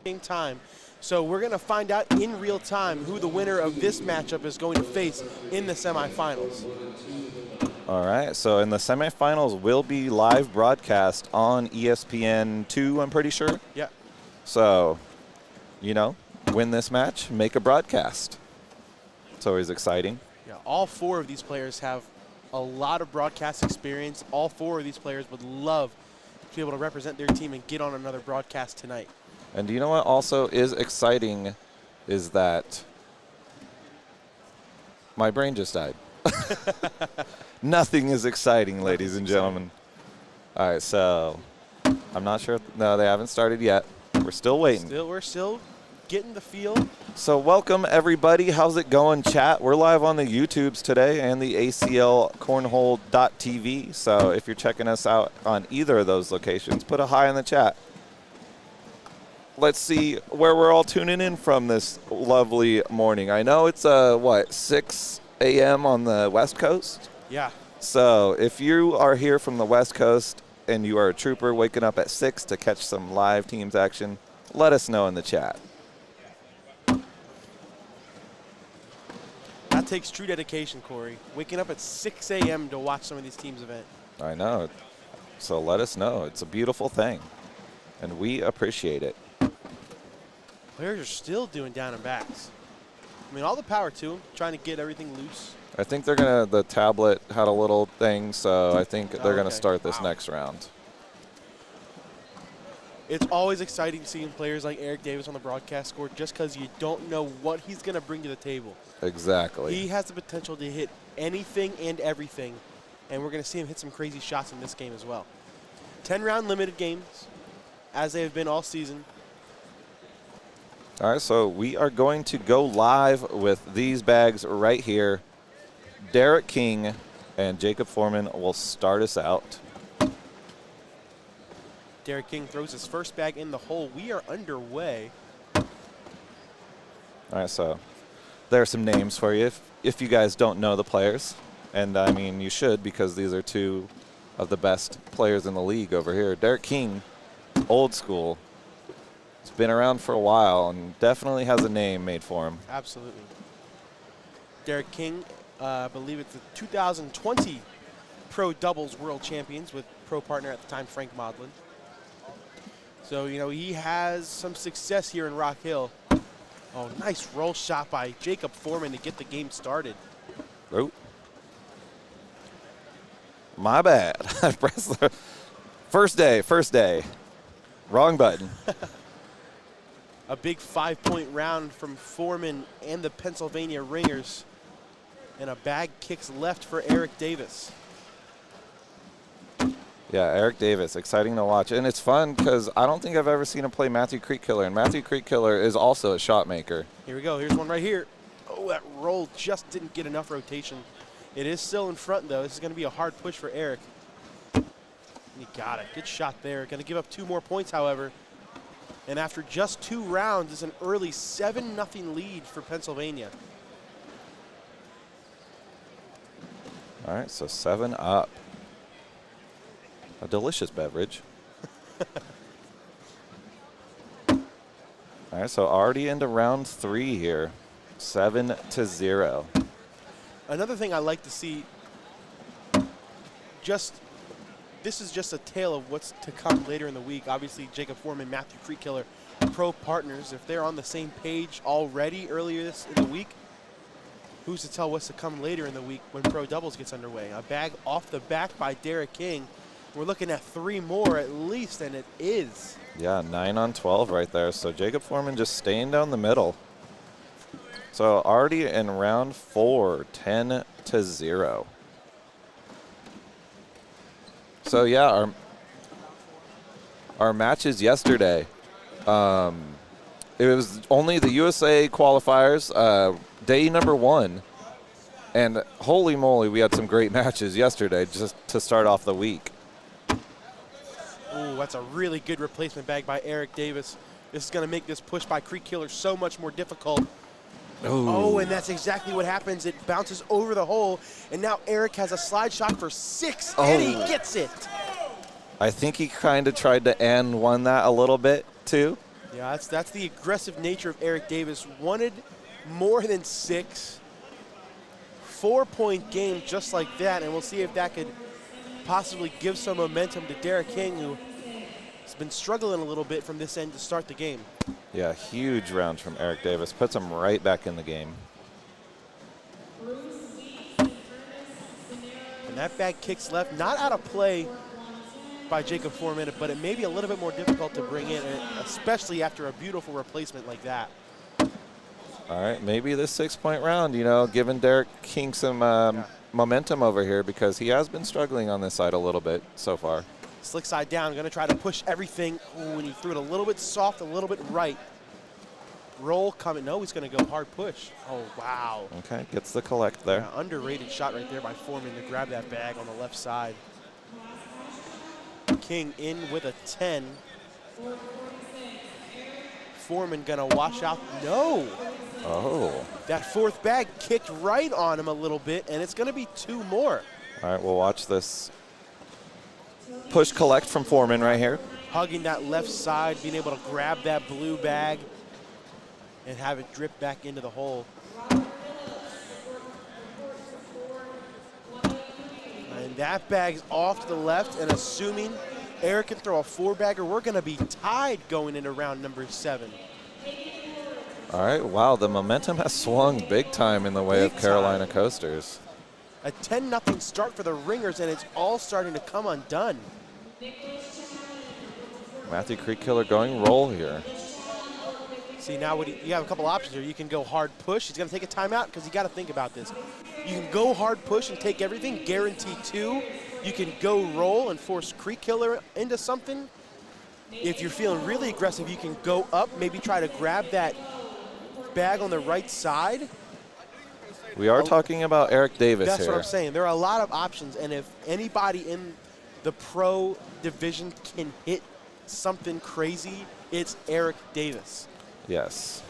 same time. So we're going to find out in real time who the winner of this matchup is going to face in the semifinals. All right, so in the semifinals will be live broadcast on ESPN2, I'm pretty sure. Yeah. So, win this match, make a broadcast. It's always exciting. Yeah, all 4 of these players have a lot of broadcast experience. All 4 of these players would love to be able to represent their team and get on another broadcast tonight. And do you know what also is exciting is that my brain just died. Nothing is exciting, ladies and gentlemen. All right, so I'm not sure. No, they haven't started yet. We're still waiting. We're still getting the feel. So welcome, everybody. How's it going, chat? We're live on the YouTubes today and the ACL Cornhole.tv. So if you're checking us out on either of those locations, put a hi in the chat. Let's see where we're all tuning in from this lovely morning. I know it's, 6 a.m. on the West Coast? Yeah. So if you are here from the West Coast and you are a trooper waking up at 6 to catch some live teams action, let us know in the chat. That takes true dedication, Corey. Waking up at 6 a.m. to watch some of these teams event. I know. So let us know. It's a beautiful thing, and we appreciate it. Players are still doing down and backs. I mean, all the power to them, trying to get everything loose. I think they're going to – the tablet had a little thing, so I think they're going to start this next round. It's always exciting seeing players like Eric Davis on the broadcast score just because you don't know what he's going to bring to the table. Exactly. He has the potential to hit anything and everything, and we're going to see him hit some crazy shots in this game as well. 10-round limited games, as they have been all season. All right, so we are going to go live with these bags right here. Derek King and Jacob Foreman will start us out. Derek King throws his first bag in the hole. We are underway. All right, so there are some names for you if you guys don't know the players. And, I mean, you should because these are 2 of the best players in the league over here. Derek King, old school. He's been around for a while and definitely has a name made for him. Absolutely. Derek King, I believe it's the 2020 Pro Doubles World Champions with pro partner at the time, Frank Modlin. So, he has some success here in Rock Hill. Oh, nice roll shot by Jacob Foreman to get the game started. Oh. My bad. I pressed the first day. Wrong button. A big 5-point round from Foreman and the Pennsylvania Ringers. And a bag kicks left for Eric Davis. Yeah, Eric Davis, exciting to watch. And it's fun because I don't think I've ever seen him play Matthew Creekkiller. And Matthew Creekkiller is also a shot maker. Here we go. Here's one right here. Oh, that roll just didn't get enough rotation. It is still in front, though. This is going to be a hard push for Eric. He got it. Good shot there. Going to give up 2 more points, however. And after just 2 rounds, it's an early 7-0 lead for Pennsylvania. All right, so 7 up. A delicious beverage. All right, so already into round 3 here. 7-0. Another thing I like to see, this is just a tale of what's to come later in the week. Obviously, Jacob Foreman, Matthew Creekkiller, pro partners. If they're on the same page already earlier this in the week, who's to tell what's to come later in the week when pro doubles gets underway? A bag off the back by Derek King. We're looking at 3 more at least, and it is. Yeah, 9 on 12 right there. So Jacob Foreman just staying down the middle. So already in round 4, 10-0. So yeah, our matches yesterday, it was only the USA qualifiers, day number 1. And holy moly, we had some great matches yesterday just to start off the week. Ooh, that's a really good replacement bag by Eric Davis. This is going to make this push by Creekkiller so much more difficult. Ooh. Oh, and that's exactly what happens. It bounces over the hole, and now Eric has a slide shot for 6, and he gets it. I think he kind of tried to end one that a little bit, too. Yeah, that's the aggressive nature of Eric Davis. Wanted more than 6. 4-point game just like that, and we'll see if that could possibly give some momentum to Derek King, who has been struggling a little bit from this end to start the game. Yeah, huge round from Eric Davis. Puts him right back in the game. And that bag kicks left, not out of play by Jacob Foreman, but it may be a little bit more difficult to bring in, especially after a beautiful replacement like that. All right, maybe this 6-point round, you know, giving Derek King some momentum over here, because he has been struggling on this side a little bit so far. Slick side down, going to try to push everything. Ooh, and he threw it a little bit soft, a little bit right. Roll coming. No, he's going to go hard push. Oh, wow. Okay, gets the collect there. Yeah, underrated shot right there by Foreman to grab that bag on the left side. King in with a 10. Foreman going to wash out. No. Oh. That 4th bag kicked right on him a little bit, and it's going to be 2 more. All right, we'll watch this push collect from Foreman right here. Hugging that left side, being able to grab that blue bag and have it drip back into the hole. And that bag's off to the left, and assuming Eric can throw a 4-bagger, we're going to be tied going into round number 7. All right, wow, the momentum has swung big time in the way of Carolina coasters. A 10-0 start for the Ringers, and it's all starting to come undone. Matthew Creek-Killer going roll here. See, now you have a couple options here. You can go hard push. He's going to take a timeout because you got to think about this. You can go hard push and take everything, guarantee 2. You can go roll and force Creek-Killer into something. If you're feeling really aggressive, you can go up, maybe try to grab that bag on the right side. We are talking about Eric Davis here. That's what I'm saying. There are a lot of options, and if anybody in the pro division can hit something crazy, it's Eric Davis. Yes,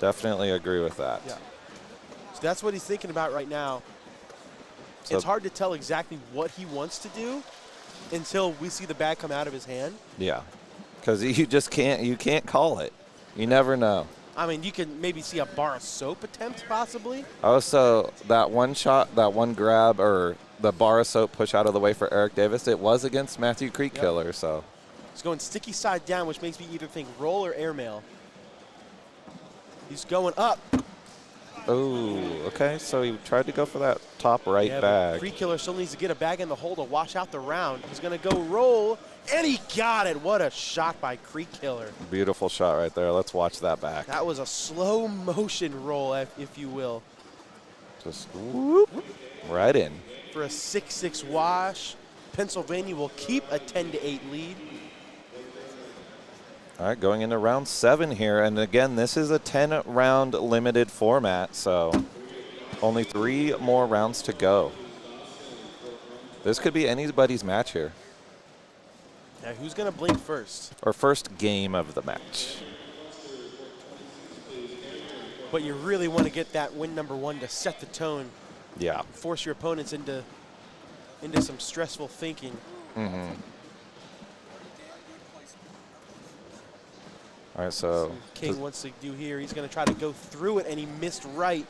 definitely agree with that. Yeah. So that's what he's thinking about right now. So it's hard to tell exactly what he wants to do until we see the bag come out of his hand. Yeah, because you just can't call it. You never know. I mean, you can maybe see a bar of soap attempt possibly. Oh, so that one shot, that one grab, or the bar of soap push out of the way for Eric Davis, it was against Matthew Creek-Killer. Yep. So he's going sticky side down, which makes me either think roll or airmail. He's going up. Oh, okay. So he tried to go for that top right bag. Creek-Killer still needs to get a bag in the hole to wash out the round. He's going to go roll, and he got it. What a shot by Creek-Killer. Beautiful shot right there. Let's watch that back. That was a slow motion roll, if you will. Just whoop, right in. For a 6-6 wash, Pennsylvania will keep a 10-8 lead. All right, going into round 7 here. And again, this is a 10-round limited format, so only 3 more rounds to go. This could be anybody's match here. Now, who's going to blink first? Or first game of the match. But you really want to get that win number 1 to set the tone. Yeah. Force your opponents into some stressful thinking. Mm-hmm. All right, so King wants to do here. He's going to try to go through it, and he missed right.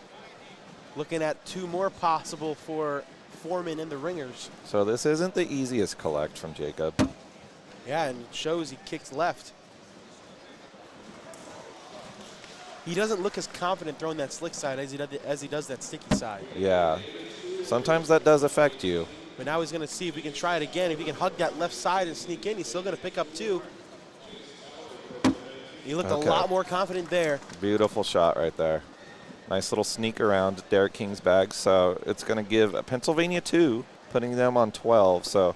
Looking at 2 more possible for Foreman and the Ringers. So this isn't the easiest collect from Jacob. Yeah, and it shows he kicked left. He doesn't look as confident throwing that slick side as he does that sticky side. Yeah, sometimes that does affect you. But now he's going to see if he can try it again. If he can hug that left side and sneak in, he's still going to pick up 2. He looked a lot more confident there. Beautiful shot right there. Nice little sneak around Derek King's bag. So it's going to give Pennsylvania 2, putting them on 12. So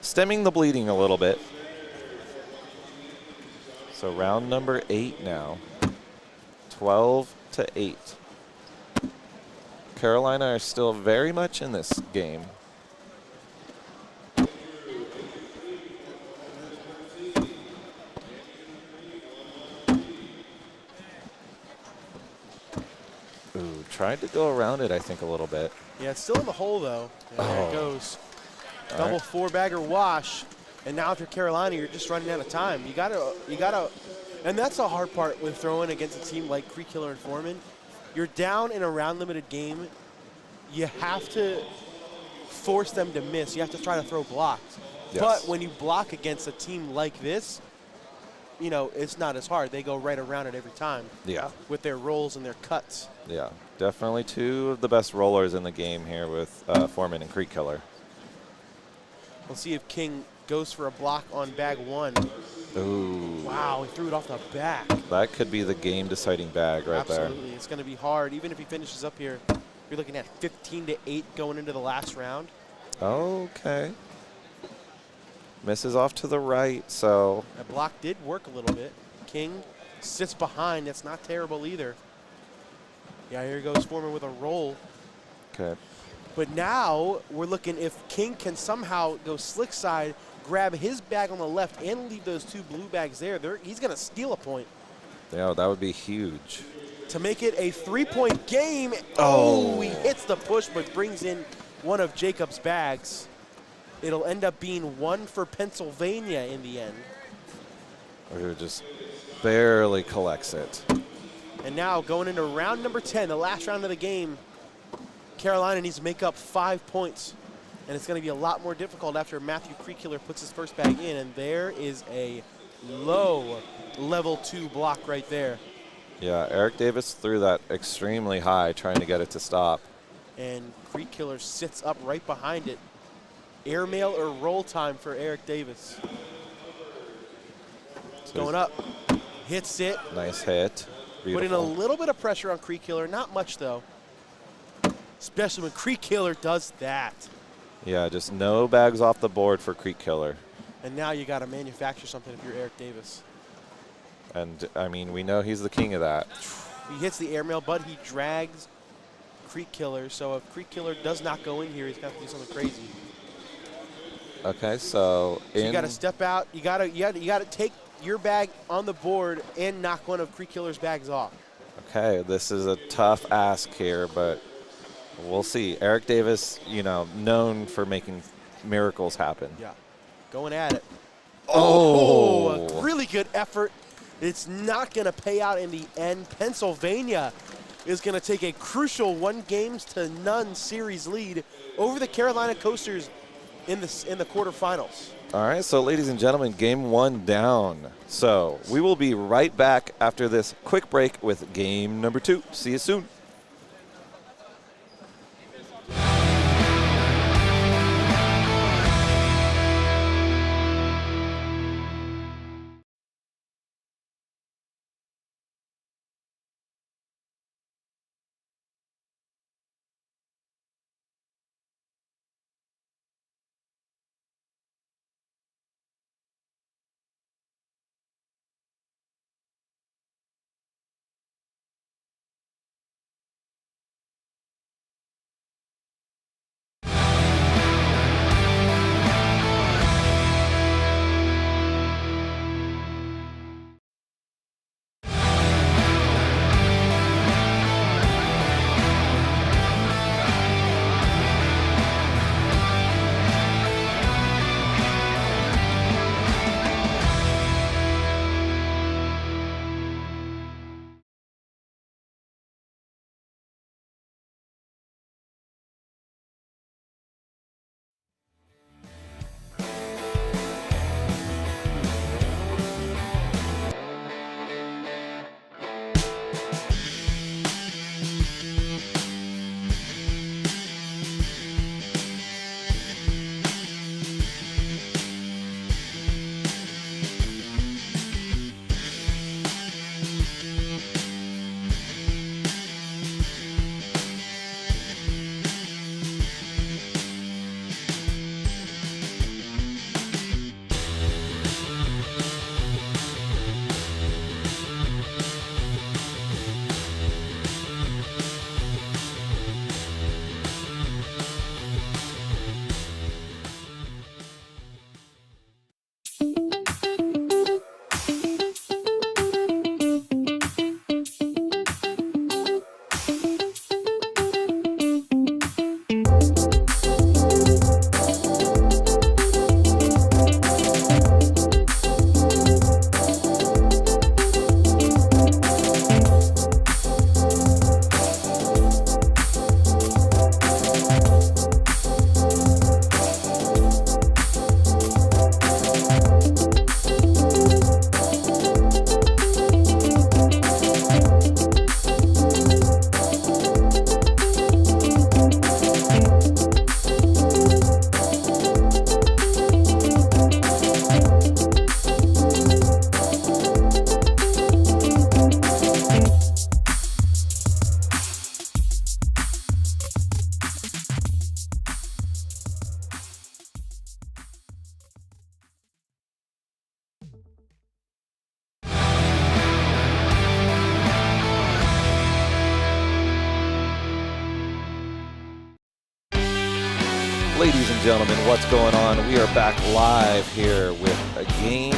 stemming the bleeding a little bit. So round number 8 now. 12-8. Carolina are still very much in this game. Ooh, tried to go around it, I think, a little bit. Yeah, it's still in the hole, though. And there it goes. Double 4-bagger wash. And now if you're Carolina, you're just running out of time. You gotta, And that's the hard part with throwing against a team like Creek Killer and Foreman. You're down in a round-limited game. You have to force them to miss. You have to try to throw blocks. Yes. But when you block against a team like this, you know, it's not as hard. They go right around it every time. Yeah. With their rolls and their cuts. Yeah. Definitely two of the best rollers in the game here with Foreman and Creek Killer. We'll see if King goes for a block on bag one. Ooh. Wow, he threw it off the back. That could be the game-deciding bag right there. Absolutely. It's going to be hard. Even if he finishes up here, you're looking at 15-8 going into the last round. Okay. Misses off to the right, so. That block did work a little bit. King sits behind. That's not terrible either. Yeah, here goes Foreman with a roll. Okay. But now we're looking if King can somehow go slick side, grab his bag on the left, and leave those two blue bags there. He's going to steal a point. Yeah, that would be huge. To make it a 3-point game. Oh. He hits the push but brings in one of Jacob's bags. It'll end up being one for Pennsylvania in the end. Or just barely collects it. And now going into round number 10, the last round of the game, Carolina needs to make up 5 points. And it's going to be a lot more difficult after Matthew Creek Killer puts his first bag in. And there is a low level 2 block right there. Yeah, Eric Davis threw that extremely high trying to get it to stop. And Creek Killer sits up right behind it. Airmail or roll time for Eric Davis. It's going up. Hits it. Nice hit. Putting a little bit of pressure on Creek Killer. Not much, though. Especially when Creek Killer does that. Yeah, just no bags off the board for Creek Killer. And now you got to manufacture something if you're Eric Davis. And, I mean, we know he's the king of that. He hits the airmail, but he drags Creek Killer. So if Creek Killer does not go in here, he's got to do something crazy. Okay, so you got to step out. You got to take your bag on the board and knock one of Creek Killer's bags off. Okay, this is a tough ask here, but we'll see. Eric Davis, you know, known for making miracles happen. Yeah, going at it. Oh, a really good effort. It's not going to pay out in the end. Pennsylvania is going to take a crucial 1-0 series lead over the Carolina Coasters in the quarterfinals. All right, so ladies and gentlemen, game 1 down. So we will be right back after this quick break with game number 2. See you soon. Ladies and gentlemen, what's going on? We are back live here with game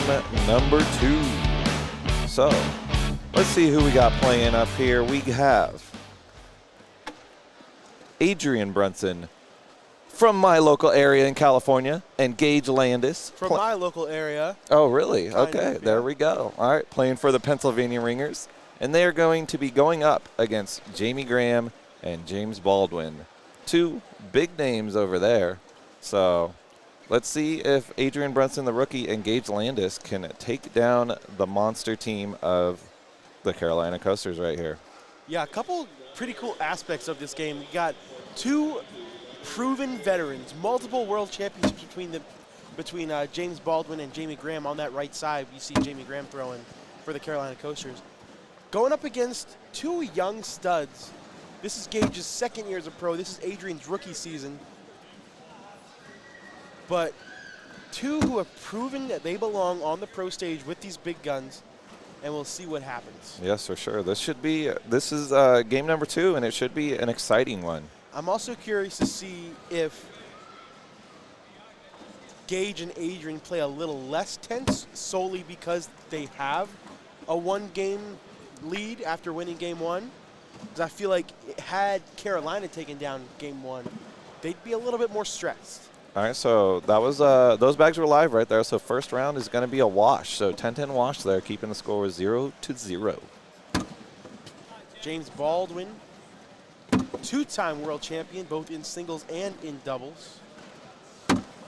number 2. So, let's see who we got playing up here. We have Adrian Brunson from my local area in California, and Gage Landis. From my local area. Oh, really? Kind Okay, of, there yeah. we go. All right, playing for the Pennsylvania Ringers. And they are going to be going up against Jamie Graham and James Baldwin. 2 big names over there. So let's see if Adrian Brunson, the rookie, and Gage Landis can take down the monster team of the Carolina Coasters right here. Yeah, a couple pretty cool aspects of this game. We got 2 proven veterans, multiple world championships between James Baldwin and Jamie Graham on that right side. You see Jamie Graham throwing for the Carolina Coasters. Going up against 2 young studs. This is Gage's second year as a pro. This is Adrian's rookie season. But 2 who have proven that they belong on the pro stage with these big guns, and we'll see what happens. Yes, for sure. This is game number 2, and it should be an exciting one. I'm also curious to see if Gage and Adrian play a little less tense solely because they have a 1-game lead after winning game 1. Because I feel like had Carolina taken down game 1, they'd be a little bit more stressed. All right, so that was those bags were live right there. So first round is going to be a wash. So 10-10 wash there, keeping the score 0-0. James Baldwin, 2-time world champion, both in singles and in doubles.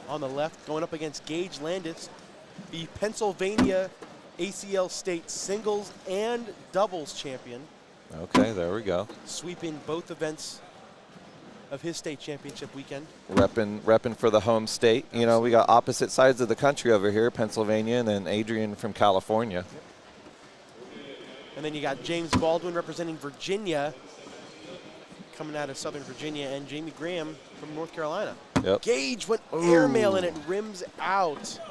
On the left, going up against Gage Landis, the Pennsylvania ACL State singles and doubles champion. Okay, there we go. Sweeping both events of his state championship weekend. Repping for the home state. You know, we got opposite sides of the country over here, Pennsylvania and then Adrian from California. And then you got James Baldwin representing Virginia, coming out of Southern Virginia, and Jamie Graham from North Carolina. Yep. Gage went airmail and it rims out.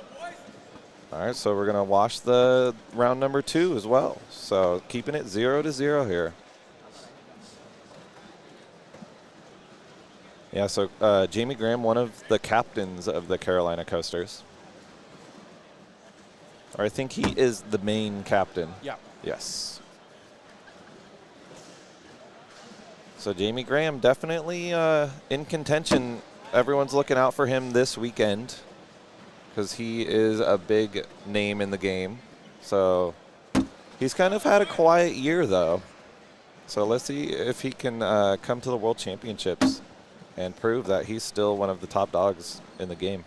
All right, so we're going to wash the round number 2 as well. So keeping it 0-0 here. Yeah, so Jamie Graham, one of the captains of the Carolina Coasters. Or I think he is the main captain. Yeah. Yes. So Jamie Graham definitely in contention. Everyone's looking out for him this weekend because he is a big name in the game. So he's kind of had a quiet year, though. So let's see if he can come to the World Championships and prove that he's still one of the top dogs in the game.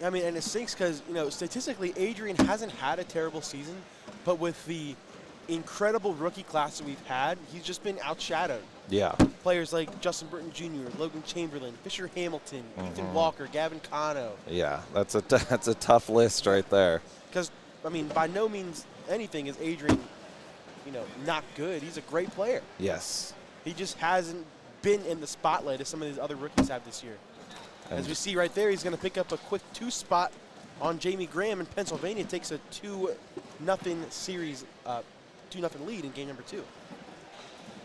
I mean, and it stinks because, you know, statistically, Adrian hasn't had a terrible season, but with the incredible rookie class that we've had, he's just been outshadowed. Yeah. Players like Justin Burton Jr., Logan Chamberlain, Fisher Hamilton, Ethan Walker, Gavin Cano. Yeah, that's a tough list right there. Because, I mean, by no means anything is Adrian, you know, not good. He's a great player. Yes. He just hasn't been in the spotlight as some of these other rookies have this year. And As we see right there, he's going to pick up a quick 2 spot on Jamie Graham, and Pennsylvania takes a 2-0 series, 2-0 lead in game number 2.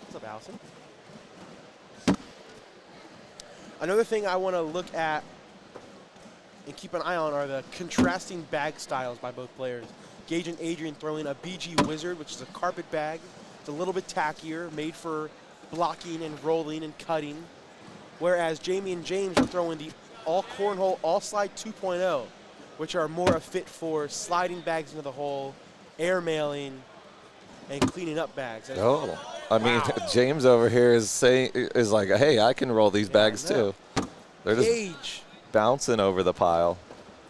What's up, Allison? Another thing I want to look at and keep an eye on are the contrasting bag styles by both players. Gage and Adrian throwing a BG Wizard, which is a carpet bag. It's a little bit tackier, made for blocking and rolling and cutting. Whereas Jamie and James are throwing the all cornhole, all slide 2.0, which are more a fit for sliding bags into the hole, airmailing, and cleaning up bags. oh, I mean, Wow. James over here is like, hey, I can roll these bags I know. too. They're just Gage. bouncing over the pile.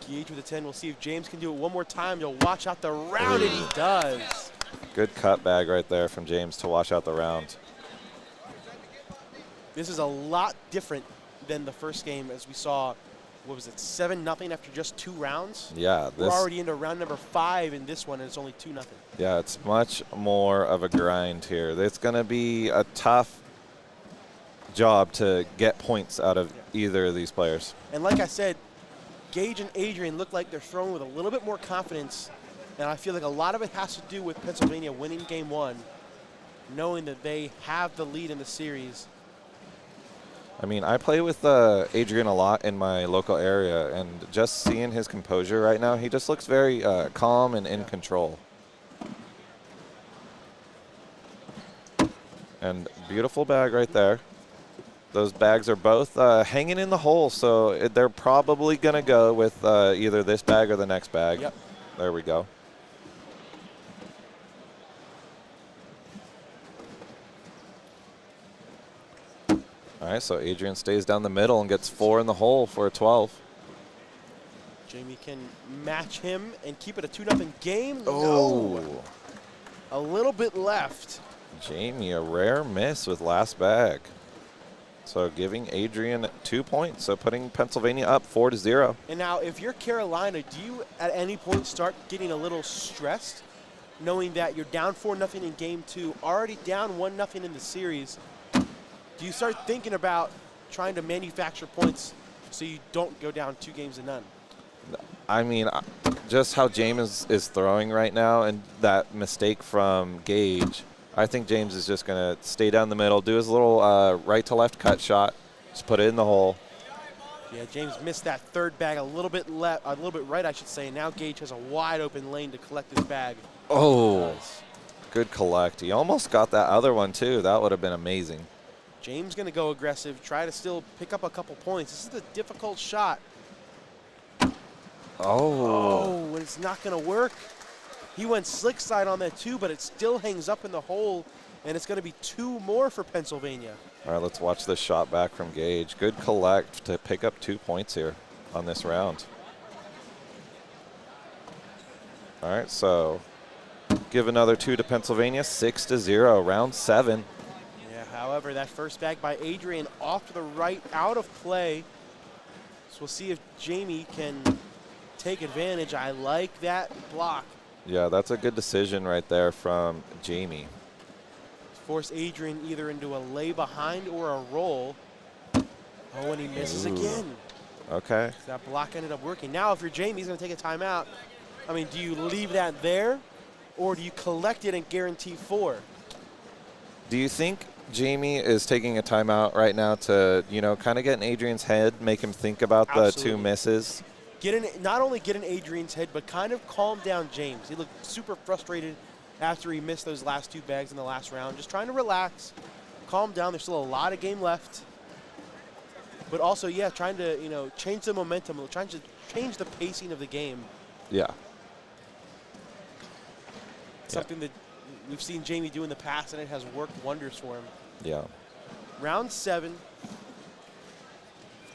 Gage with a 10. We'll see if James can do it one more time. You'll watch out the round, and he does. Good cut bag right there from James to wash out the round. This is a lot different than the first game, as we saw, what was it, 7-0 after just 2 rounds? Yeah, We're already into round number 5 in this one, and it's only 2-0. Yeah, it's much more of a grind here. It's going to be a tough job to get points out of either of these players. And like I said, Gage and Adrian look like they're throwing with a little bit more confidence, and I feel like a lot of it has to do with Pennsylvania winning game 1, knowing that they have the lead in the series. I mean, I play with Adrian a lot in my local area, and just seeing his composure right now, he just looks very calm and in control. And beautiful bag right there. Those bags are both hanging in the hole, so they're probably going to go with either this bag or the next bag. Yep. There we go. All right, so Adrian stays down the middle and gets 4 in the hole for a 12. Jamie can match him and keep it a 2-0 game. Oh. No. A little bit left. Jamie, a rare miss with last bag. So giving Adrian 2 points, so putting Pennsylvania up 4-0. And now, if you're Carolina, do you at any point start getting a little stressed, knowing that you're down 4-0 in game 2, already down 1-0 in the series? Do you start thinking about trying to manufacture points so you don't go down 2-0? I mean, just how James is throwing right now and that mistake from Gage, I think James is just going to stay down the middle, do his little right to left cut shot, just put it in the hole. Yeah, James missed that third bag a little bit left, a little bit right, I should say. Now Gage has a wide open lane to collect his bag. Oh, good collect. He almost got that other one too. That would have been amazing. James going to go aggressive, try to still pick up a couple points. This is a difficult shot. Oh, and it's not going to work. He went slick side on that too, but it still hangs up in the hole, and it's going to be 2 more for Pennsylvania. All right, let's watch this shot back from Gage. Good collect to pick up 2 points here on this round. All right, so give another 2 to Pennsylvania, 6-0, round 7. Yeah, however, that first bag by Adrian off to the right, out of play. So we'll see if Jamie can take advantage. I like that block. Yeah, that's a good decision right there from Jamie. Force Adrian either into a lay behind or a roll. Oh, and he misses again. Okay. So that block ended up working. Now, if you're Jamie, he's going to take a timeout. I mean, do you leave that there, or do you collect it and guarantee 4? Do you think Jamie is taking a timeout right now to, you know, kind of get in Adrian's head, make him think about the 2 misses? Not only get in Adrian's head, but kind of calm down James. He looked super frustrated after he missed those last 2 bags in the last round. Just trying to relax, calm down. There's still a lot of game left. But also, yeah, trying to, you know, change the momentum, trying to change the pacing of the game. Yeah. Something that we've seen Jamie do in the past, and it has worked wonders for him. Yeah. Round 7,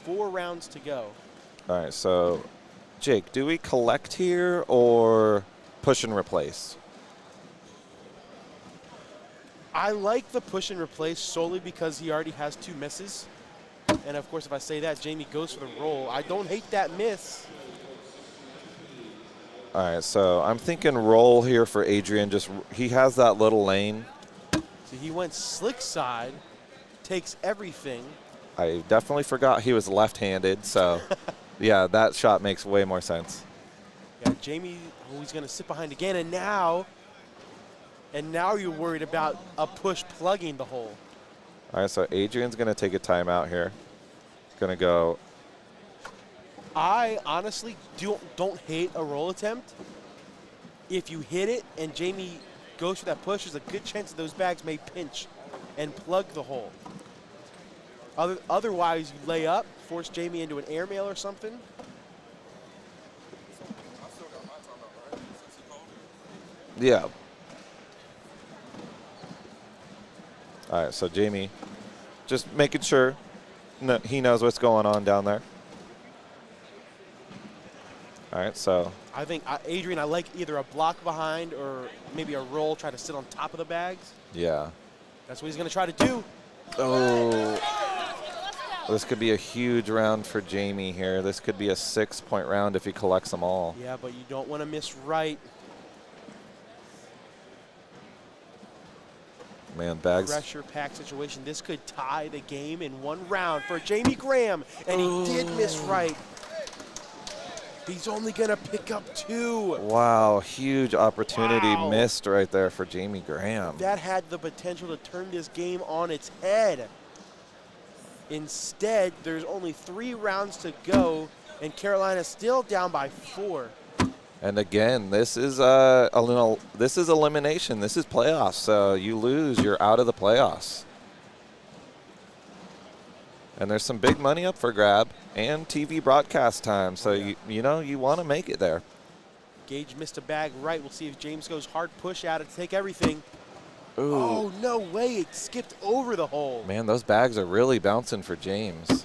4 rounds to go. All right, so Jake, do we collect here or push and replace? I like the push and replace solely because he already has 2 misses. And of course, if I say that, Jamie goes for the roll. I don't hate that miss. All right, so I'm thinking roll here for Adrian. Just he has that little lane. So he went slick side, takes everything. I definitely forgot he was left-handed, so yeah, that shot makes way more sense. Yeah, Jamie, he's going to sit behind again, and now you're worried about a push plugging the hole. All right, so Adrian's going to take a timeout here. Going to go. I honestly don't hate a roll attempt. If you hit it and Jamie goes for that push, there's a good chance that those bags may pinch and plug the hole. Otherwise, you lay up, force Jamie into an airmail or something. Yeah. All right, so Jamie just making sure he knows what's going on down there. All right, so. I think, Adrian, I like either a block behind or maybe a roll, try to sit on top of the bags. Yeah. That's what he's going to try to do. Oh. This could be a huge round for Jamie here. This could be a 6-point round if he collects them all. Yeah, but you don't want to miss right. Man, bags. Pressure pack situation. This could tie the game in 1 round for Jamie Graham, and he did miss right. He's only going to pick up 2. Wow, huge opportunity missed right there for Jamie Graham. That had the potential to turn this game on its head. Instead, there's only 3 rounds to go, and Carolina's still down by 4. And again, this is this is elimination. This is playoffs. So you lose, you're out of the playoffs. And there's some big money up for grab and TV broadcast time. So you know you want to make it there. Gage missed a bag right. We'll see if James goes hard push at it to take everything. Ooh. Oh, no way. It skipped over the hole. Man, those bags are really bouncing for James.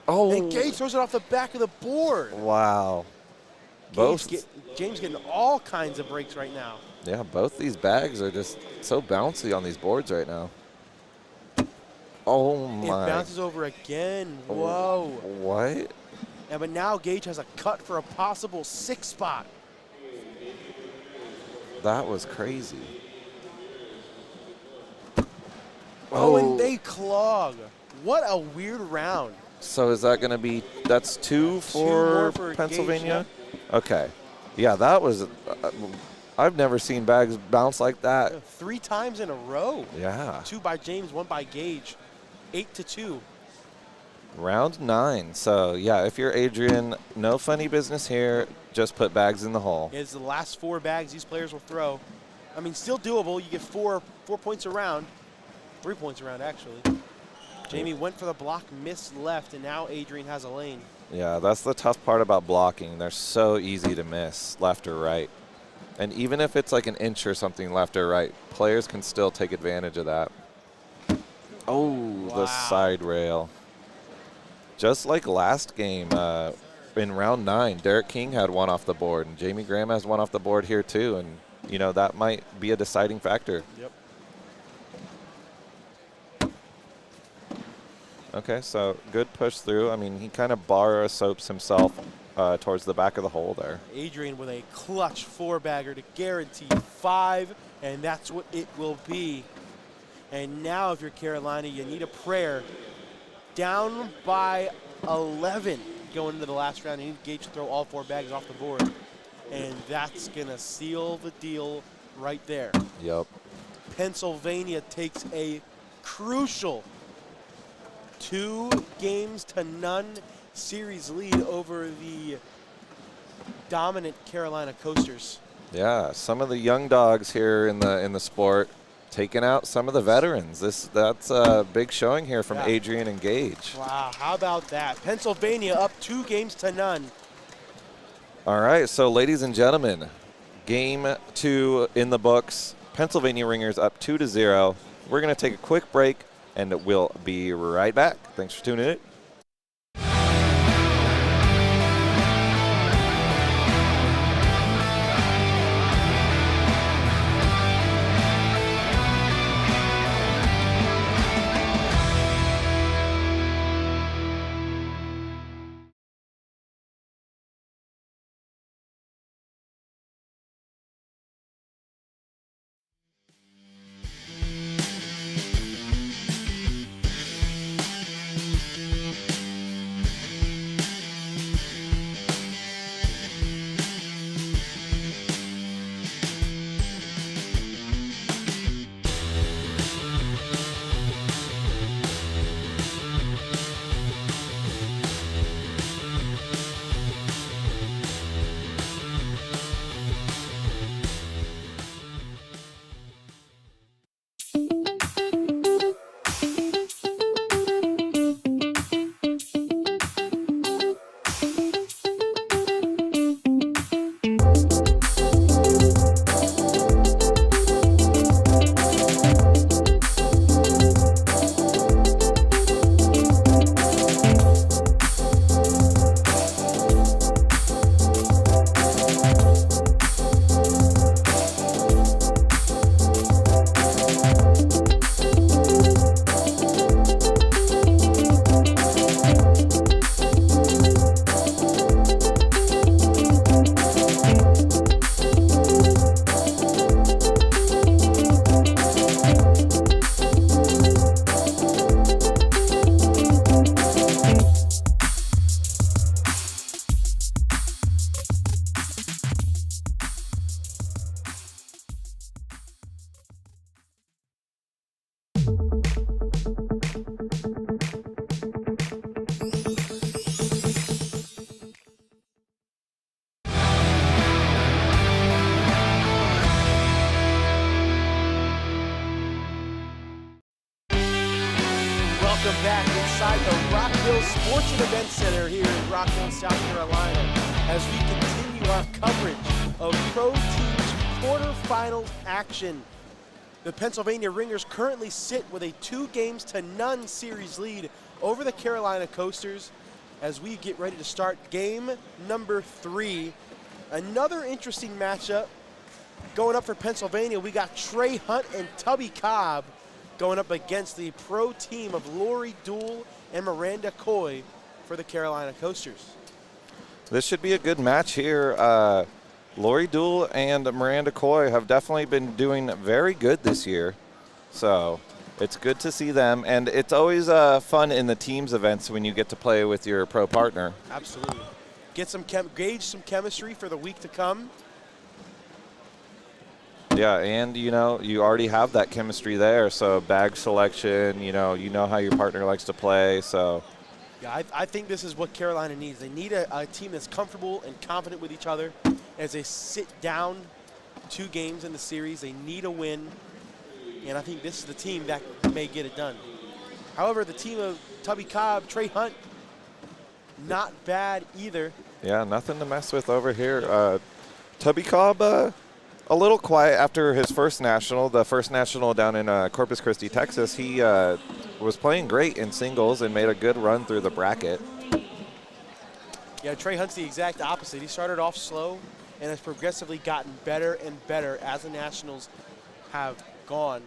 Oh. And Gage throws it off the back of the board. Wow. James getting all kinds of breaks right now. Yeah, both these bags are just so bouncy on these boards right now. Oh, my. It bounces over again. Whoa. What? Yeah, but now Gage has a cut for a possible 6 spot. That was crazy. Oh, and they clog. What a weird round. So is that going to be, that's 2 more for for Pennsylvania? Gage, Okay. Yeah, that was, I've never seen bags bounce like that. 3 times in a row. Yeah. 2 by James, 1 by Gage. 8-2. Round 9. So, yeah, if you're Adrian, no funny business here. Just put bags in the hole. It's the last 4 bags these players will throw. I mean, still doable. You get 4 points around. 3 points around, actually. Jamie went for the block, missed left, and now Adrian has a lane. Yeah, that's the tough part about blocking. They're so easy to miss left or right. And even if it's like an inch or something left or right, players can still take advantage of that. Oh, wow. The side rail. Just like last game, in round 9, Derek King had 1 off the board, and Jamie Graham has 1 off the board here too. And, you know, that might be a deciding factor. Yep. Okay, so good push through. I mean, he kind of bar soaps himself towards the back of the hole there. Adrian with a clutch 4-bagger to guarantee 5, and that's what it will be. And now if you're Carolina, you need a prayer. Down by 11 going into the last round. You need Gage to throw all 4 bags off the board. And that's going to seal the deal right there. Yep. Pennsylvania takes a crucial 2-0 series lead over the dominant Carolina Coasters. Yeah, some of the young dogs here in the sport taking out some of the veterans. That's a big showing here from Adrian and Gage. Wow, how about that? Pennsylvania up 2-0. All right, so ladies and gentlemen, game 2 in the books. Pennsylvania Ringers up 2-0. We're going to take a quick break, and we'll be right back. Thanks for tuning in. inside the Rockville Sports and Events Center here in Rockville, South Carolina, as we continue our coverage of Pro Teams quarterfinals action. The Pennsylvania Ringers currently sit with a 2-0 series lead over the Carolina Coasters as we get ready to start game number 3. Another interesting matchup going up for Pennsylvania. We got Trey Hunt and Tubby Cobb going up against the pro team of Lori Dool and Miranda Coy for the Carolina Coasters. This should be a good match here. Lori Dool and Miranda Coy have definitely been doing very good this year. So it's good to see them. And it's always fun in the teams events when you get to play with your pro partner. Absolutely. Get some gauge some chemistry for the week to come. Yeah, and you already have that chemistry there. So bag selection, you know how your partner likes to play. So yeah, I think this is what Carolina needs. They need a team that's comfortable and confident with each other as they sit down 2 games in the series. They need a win, and I think this is the team that may get it done. However, the team of Tubby Cobb, Trey Hunt, not bad either. Yeah, nothing to mess with over here. Tubby Cobb, a little quiet after his first national, the first national down in Corpus Christi, Texas. He was playing great in singles and made a good run through the bracket. Yeah, Trey Hunt's the exact opposite. He started off slow and has progressively gotten better and better as the nationals have gone.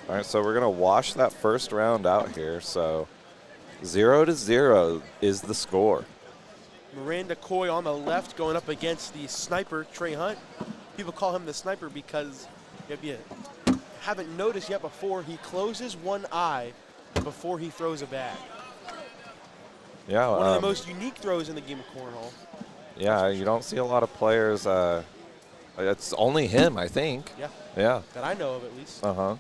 All right, so we're going to wash that first round out here. So 0-0 is the score. Miranda Coy on the left going up against the sniper, Trey Hunt. People call him the sniper because, if you haven't noticed yet before, he closes one eye before he throws a bag. Yeah, one of the most unique throws in the game of cornhole. Yeah, you don't see a lot of players. It's only him, I think. Yeah. Yeah. That I know of, at least. Uh-huh.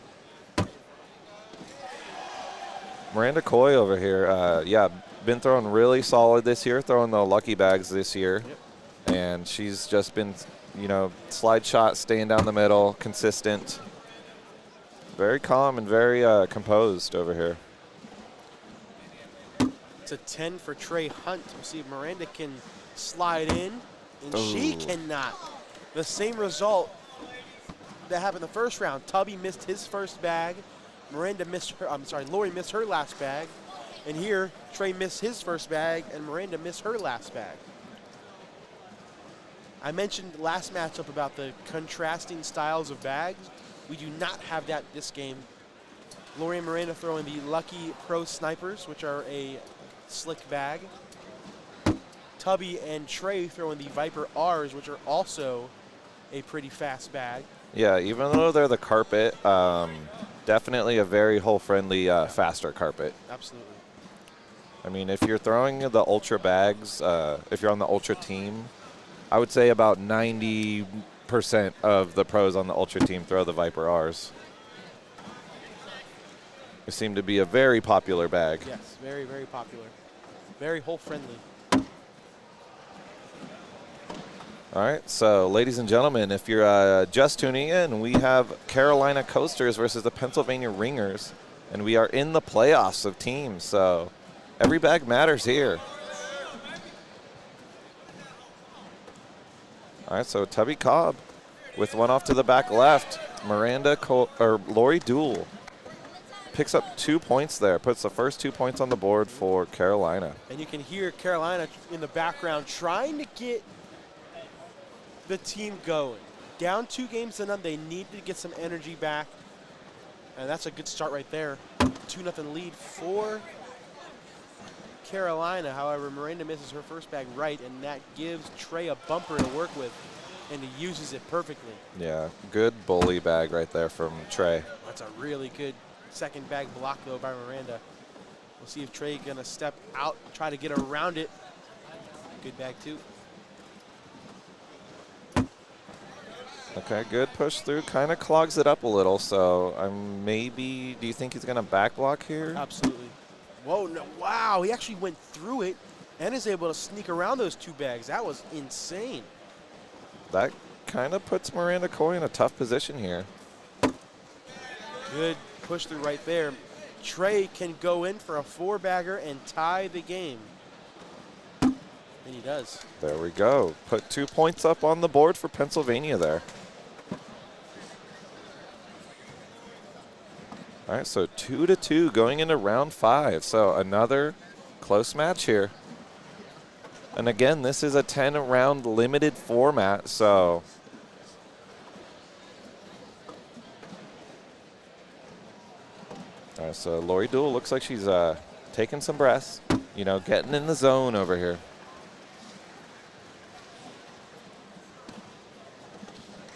Miranda Coy over here, been throwing really solid this year, throwing the lucky bags this year. Yep. And she's just been, slide shot, staying down the middle, consistent. Very calm and very composed over here. It's a 10 for Trey Hunt. We'll see if Miranda can slide in, and she cannot. The same result that happened the first round. Tubby missed his first bag. Lori missed her last bag. And here, Trey missed his first bag, and Miranda missed her last bag. I mentioned last matchup about the contrasting styles of bags. We do not have that this game. Lori and Miranda throwing the Lucky Pro Snipers, which are a slick bag. Tubby and Trey throwing the Viper R's, which are also a pretty fast bag. Yeah, even though they're the carpet, definitely a very hole-friendly, faster carpet. Absolutely. I mean, if you're throwing the Ultra bags, if you're on the Ultra team, I would say about 90% of the pros on the Ultra team throw the Viper R's. It seemed to be a very popular bag. Yes, very, very popular. Very hole-friendly. All right, so ladies and gentlemen, if you're just tuning in, we have Carolina Coasters versus the Pennsylvania Ringers, and we are in the playoffs of teams, so every bag matters here. All right, so Tubby Cobb with one off to the back left. Lori Dool picks up 2 points there, puts the first 2 points on the board for Carolina. And you can hear Carolina in the background trying to get the team going. Down 2-0, they need to get some energy back. And that's a good start right there. 2-0 lead for Carolina. However, Miranda misses her first bag right, and that gives Trey a bumper to work with, and he uses it perfectly. Yeah, good bully bag right there from Trey. That's a really good second bag block, though, by Miranda. We'll see if Trey going to step out, try to get around it. Good bag, too. Okay, good push through. Kind of clogs it up a little, so maybe, do you think he's going to back block here? Absolutely. Whoa, no, wow, he actually went through it and is able to sneak around those 2 bags. That was insane. That kind of puts Miranda Coy in a tough position here. Good push through right there. Trey can go in for a 4-bagger and tie the game. And he does. There we go. Put 2 points up on the board for Pennsylvania there. All right, so 2-2 going into round 5. So another close match here. And again, this is a 10-round limited format, so all right, so Lori Duell looks like she's taking some breaths, you know, getting in the zone over here.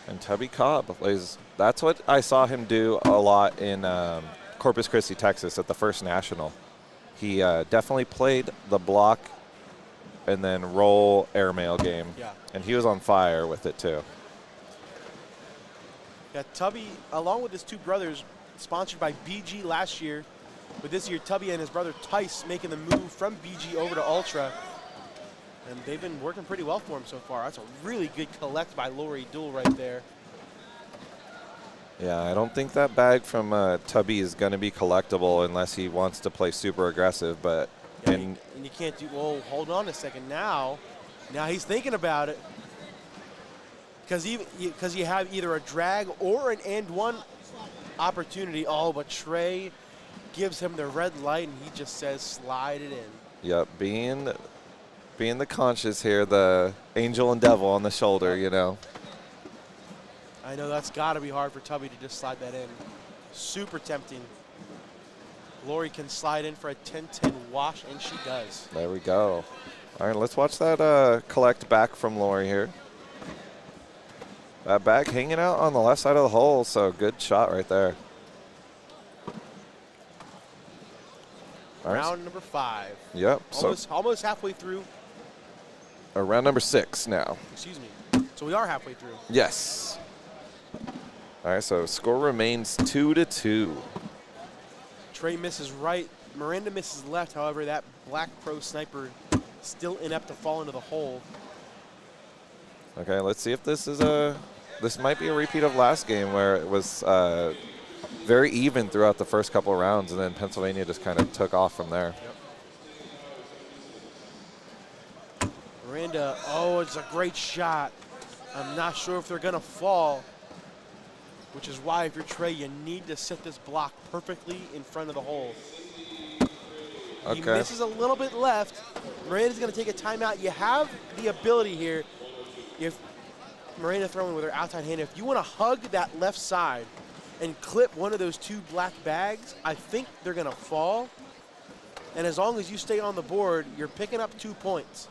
And Tubby Cobb plays. That's what I saw him do a lot in Corpus Christi, Texas at the first national. He definitely played the block and then roll airmail game. Yeah. And he was on fire with it too. Yeah, Tubby, along with his 2 brothers, sponsored by BG last year, but this year Tubby and his brother Tice making the move from BG over to Ultra. And they've been working pretty well for him so far. That's a really good collect by Lori Duell right there. Yeah, I don't think that bag from Tubby is going to be collectible unless he wants to play super aggressive. But yeah, and you can't do. Well, hold on a second. Now he's thinking about it because you have either a drag or an and one opportunity. Oh, but Trey gives him the red light, and he just says, "Slide it in." Yep, being the conscious here, the angel and devil on the shoulder, you know. I know that's got to be hard for Tubby to just slide that in. Super tempting. Lori can slide in for a 10-10 wash, and she does. There we go. All right, let's watch that collect back from Lori here. That bag hanging out on the left side of the hole, so good shot right there. All right. Round number 5. Yep. Almost halfway through. Round number 6 now. Excuse me. So we are halfway through. Yes. All right, so score remains 2-2. Trey misses right. Miranda misses left. However, that black pro sniper still inept to fall into the hole. Okay, let's see if this is this might be a repeat of last game where it was very even throughout the first couple of rounds, and then Pennsylvania just kind of took off from there. Yep. Miranda, oh, it's a great shot. I'm not sure if they're going to fall, which is why if you're Trey, you need to set this block perfectly in front of the hole. Okay. He misses a little bit left. Miranda's going to take a timeout. You have the ability here, if Miranda throwing with her outside hand, if you want to hug that left side and clip one of those 2 black bags, I think they're going to fall. And as long as you stay on the board, you're picking up 2 points.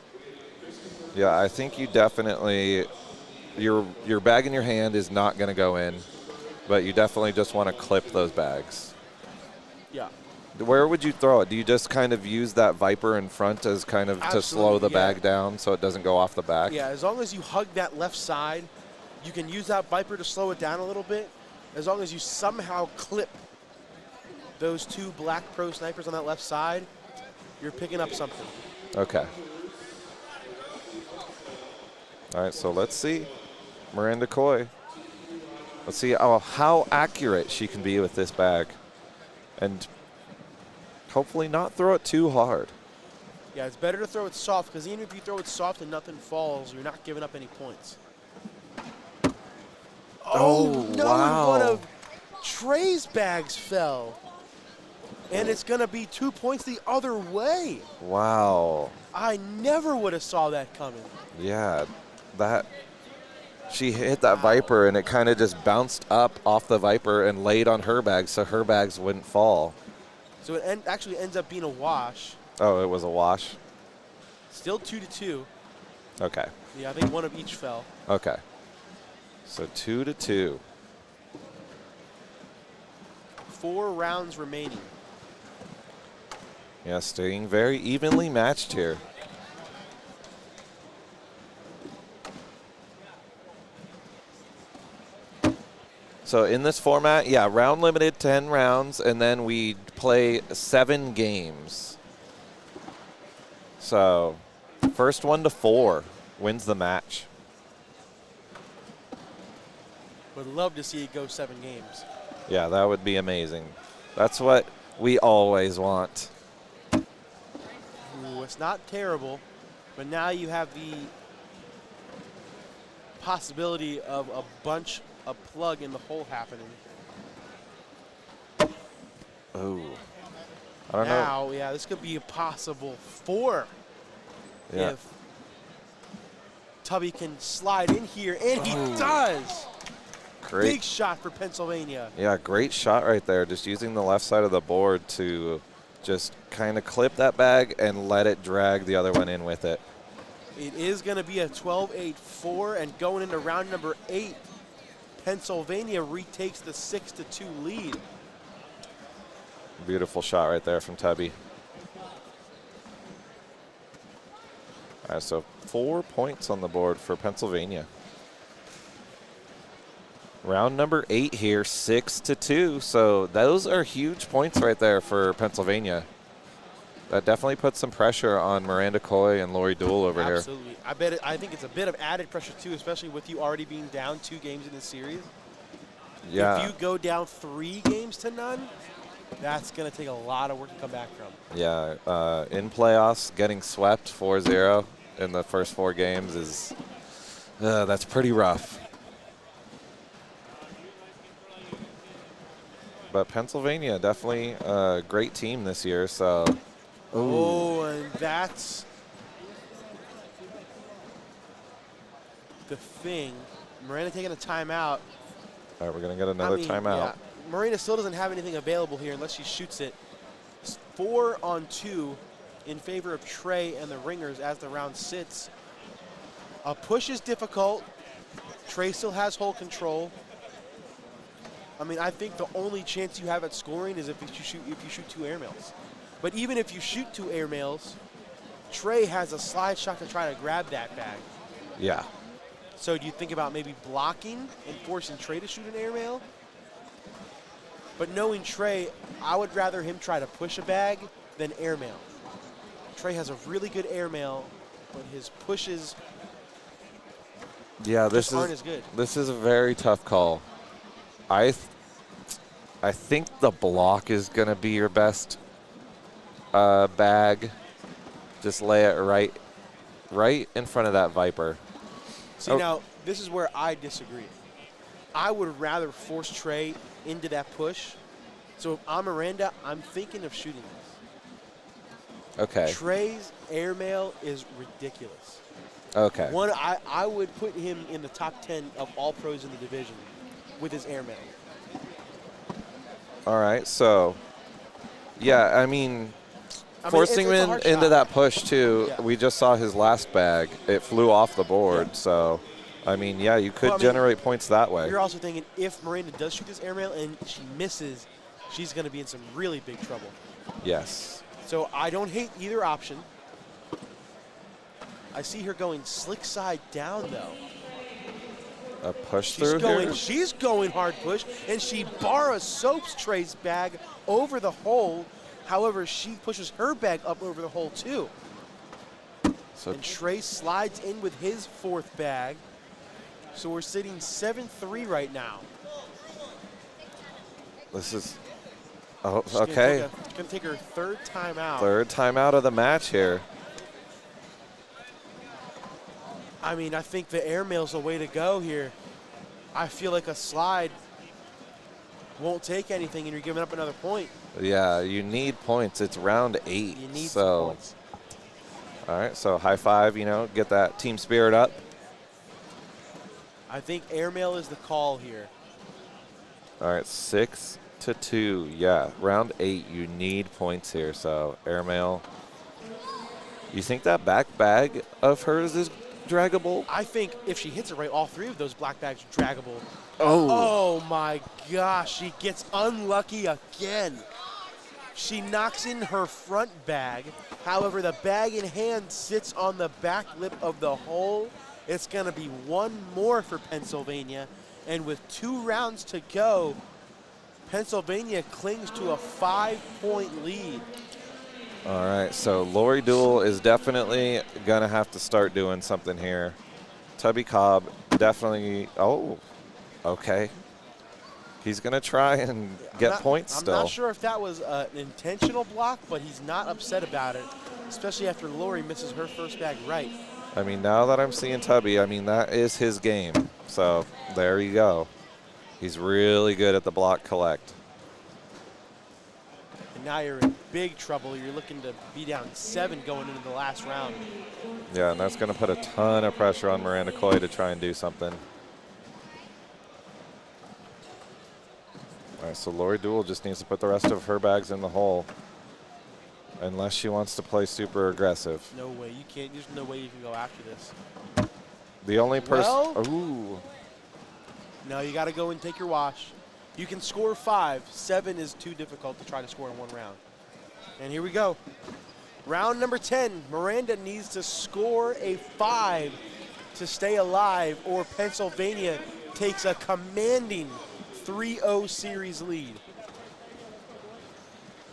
Yeah, I think you definitely, your bag in your hand is not going to go in, but you definitely just want to clip those bags. Yeah. Where would you throw it? Do you just kind of use that Viper in front as kind of to slow the bag down so it doesn't go off the back? Yeah, as long as you hug that left side, you can use that Viper to slow it down a little bit. As long as you somehow clip those 2 black pro snipers on that left side, you're picking up something. Okay. All right, so let's see. Miranda Coy. Let's see how accurate she can be with this bag. And hopefully not throw it too hard. Yeah, it's better to throw it soft, because even if you throw it soft and nothing falls, you're not giving up any points. Oh, no, wow. One of Trey's bags fell. And it's going to be 2 points the other way. Wow. I never would have saw that coming. Yeah, she hit that Viper, and it kind of just bounced up off the Viper and laid on her bag so her bags wouldn't fall. So it actually ends up being a wash. Oh, it was a wash? Still 2-2. Okay. Yeah, I think one of each fell. Okay. So 2-2. 4 rounds remaining. Yeah, staying very evenly matched here. So in this format, yeah, round limited, 10 rounds, and then we play 7 games. So first 1 to 4 wins the match. Would love to see it go 7 games. Yeah, that would be amazing. That's what we always want. Ooh, it's not terrible, but now you have the possibility of a plug in the hole happening. Oh, I don't know. Now, yeah, this could be a possible 4 Yeah. if Tubby can slide in here, and he does. Great. Big shot for Pennsylvania. Yeah, great shot right there. Just using the left side of the board to just kind of clip that bag and let it drag the other one in with it. It is going to be a 12-8-4, and going into round number 8, Pennsylvania retakes the 6-2 lead. Beautiful shot right there from Tubby. All right, so 4 points on the board for Pennsylvania. Round number 8 here, 6-2. So those are huge points right there for Pennsylvania. That definitely puts some pressure on Miranda Coy and Lori Dool over here. Absolutely. I think it's a bit of added pressure, too, especially with you already being down 2 games in the series. Yeah. If you go down 3 games to none, that's going to take a lot of work to come back from. Yeah, in playoffs, getting swept 4-0 in the first 4 games is, that's pretty rough. But Pennsylvania, definitely a great team this year, so. Oh, and that's the thing. Miranda taking a timeout. All right, we're going to get another timeout. Yeah, Miranda still doesn't have anything available here unless she shoots it. 4-on-2 in favor of Trey and the Ringers as the round sits. A push is difficult. Trey still has hole control. I mean, I think the only chance you have at scoring is if you shoot 2 air mails. But even if you shoot 2 air mails, Trey has a slide shot to try to grab that bag. Yeah. So do you think about maybe blocking and forcing Trey to shoot an air mail? But knowing Trey, I would rather him try to push a bag than air mail. Trey has a really good air mail, but his pushes this aren't as good. This is a very tough call. I think the block is going to be your best bag. Just lay it right in front of that Viper. See, now, this is where I disagree. I would rather force Trey into that push. So if I'm Miranda, I'm thinking of shooting this. Okay. Trey's airmail is ridiculous. Okay. I would put him in the top 10 of all pros in the division with his airmail. All right. So, yeah, I mean forcing him into that push, too. Yeah. We just saw his last bag. It flew off the board. Yeah. So, I mean, yeah, you could generate points that way. You're also thinking if Miranda does shoot this airmail and she misses, she's going to be in some really big trouble. Yes. So I don't hate either option. I see her going slick side down, though. A push through here? She's going hard push, and she borrows Soaps Trey's bag over the hole. However, she pushes her bag up over the hole, too. So and Trey slides in with his 4th bag. So we're sitting 7-3 right now. This is, okay. She's going to take her 3rd timeout. 3rd timeout of the match here. I mean, I think the airmail's the way to go here. I feel like a slide won't take anything, and you're giving up another point. Yeah, you need points. It's round 8. You need some points. All right, so high five, get that team spirit up. I think airmail is the call here. All right, 6-2. Yeah, round 8, you need points here, so airmail. You think that back bag of hers is draggable? I think if she hits it right, all 3 of those black bags are draggable. Oh my gosh, she gets unlucky again. She knocks in her front bag. However, the bag in hand sits on the back lip of the hole. It's going to be 1 more for Pennsylvania. And with 2 rounds to go, Pennsylvania clings to a 5-point lead. All right, so Lori Dool is definitely going to have to start doing something here. Tubby Cobb definitely, okay. He's going to try and get points still. I'm not sure if that was an intentional block, but he's not upset about it, especially after Lori misses her first bag right. I mean, now that I'm seeing Tubby, I mean, that is his game. So there you go. He's really good at the block collect. And now you're in big trouble. You're looking to be down 7 going into the last round. Yeah, and that's going to put a ton of pressure on Miranda Coy to try and do something. All right, so Lori Duell just needs to put the rest of her bags in the hole, unless she wants to play super aggressive. No way, you can't. There's no way you can go after this. The only person. Well, Ooh. No, you got to go and take your wash. You can score 5. 7 is too difficult to try to score in one round. And here we go. Round number 10. Miranda needs to score a 5 to stay alive, or Pennsylvania takes a commanding 3-0 series lead.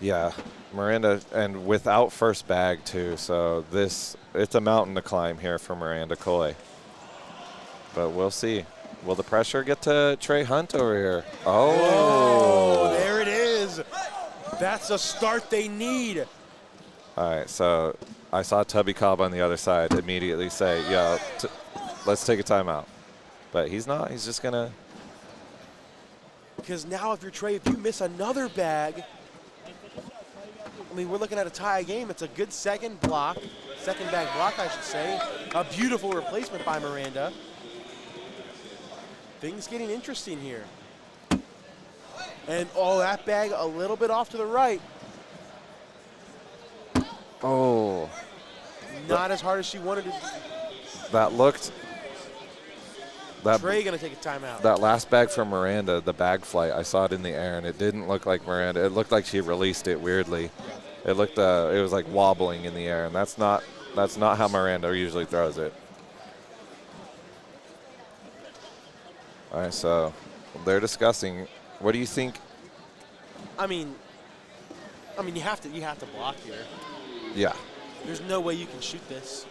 Yeah, Miranda, and without first bag too, so it's a mountain to climb here for Miranda Coy. But we'll see. Will the pressure get to Trey Hunt over here? Oh, there it is. That's a start they need. All right, so I saw Tubby Cobb on the other side immediately say, yeah, let's take a timeout. But he's not. He's just going to. Because now if you're Trey, if you miss another bag, I mean, we're looking at a tie game. It's a good second bag block, I should say. A beautiful replacement by Miranda. Things getting interesting here. And, oh, that bag a little bit off to the right. Oh. Not as hard as she wanted to. That looked. Trey going to take a timeout. That last bag from Miranda, the bag flight, I saw it in the air, and it didn't look like Miranda. It looked like she released it weirdly. It looked, it was like wobbling in the air, and that's not how Miranda usually throws it. All right, so they're discussing. What do you think? I mean, you have to block here. Yeah. There's no way you can shoot this.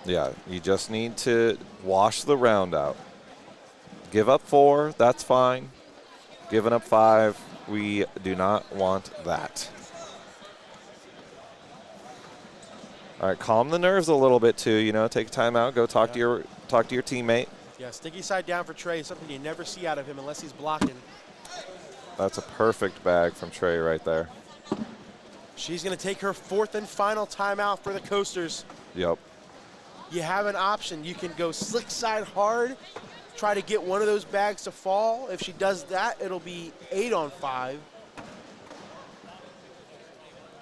Yeah, you just need to wash the round out. Give up 4, that's fine. Giving up 5, we do not want that. All right, calm the nerves a little bit too. You know, take a time out, go talk to your teammate. Yeah, sticky side down for Trey, something you never see out of him unless he's blocking. That's a perfect bag from Trey right there. She's going to take her 4th and final timeout for the Coasters. Yep. You have an option. You can go slick side hard, try to get one of those bags to fall. If she does that, it'll be 8 on 5.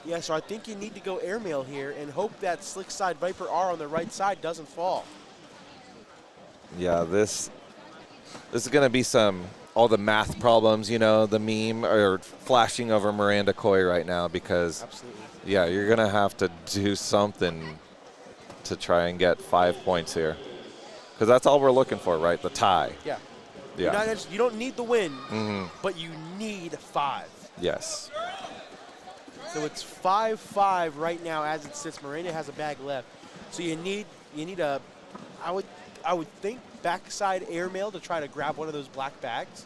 Yeah, so I think you need to go airmail here and hope that slick side Viper R on the right side doesn't fall. Yeah, this is going to be all the math problems, you know, the meme are flashing over Miranda Coy right now because, absolutely. Yeah, you're going to have to do something to try and get 5 points here. Because that's all we're looking for, right? The tie. Yeah. Yeah. You don't need the win, but you need 5. Yes. So it's 5-5 right now as it sits. Miranda has a bag left. So you need a, I would think, backside airmail to try to grab one of those black bags.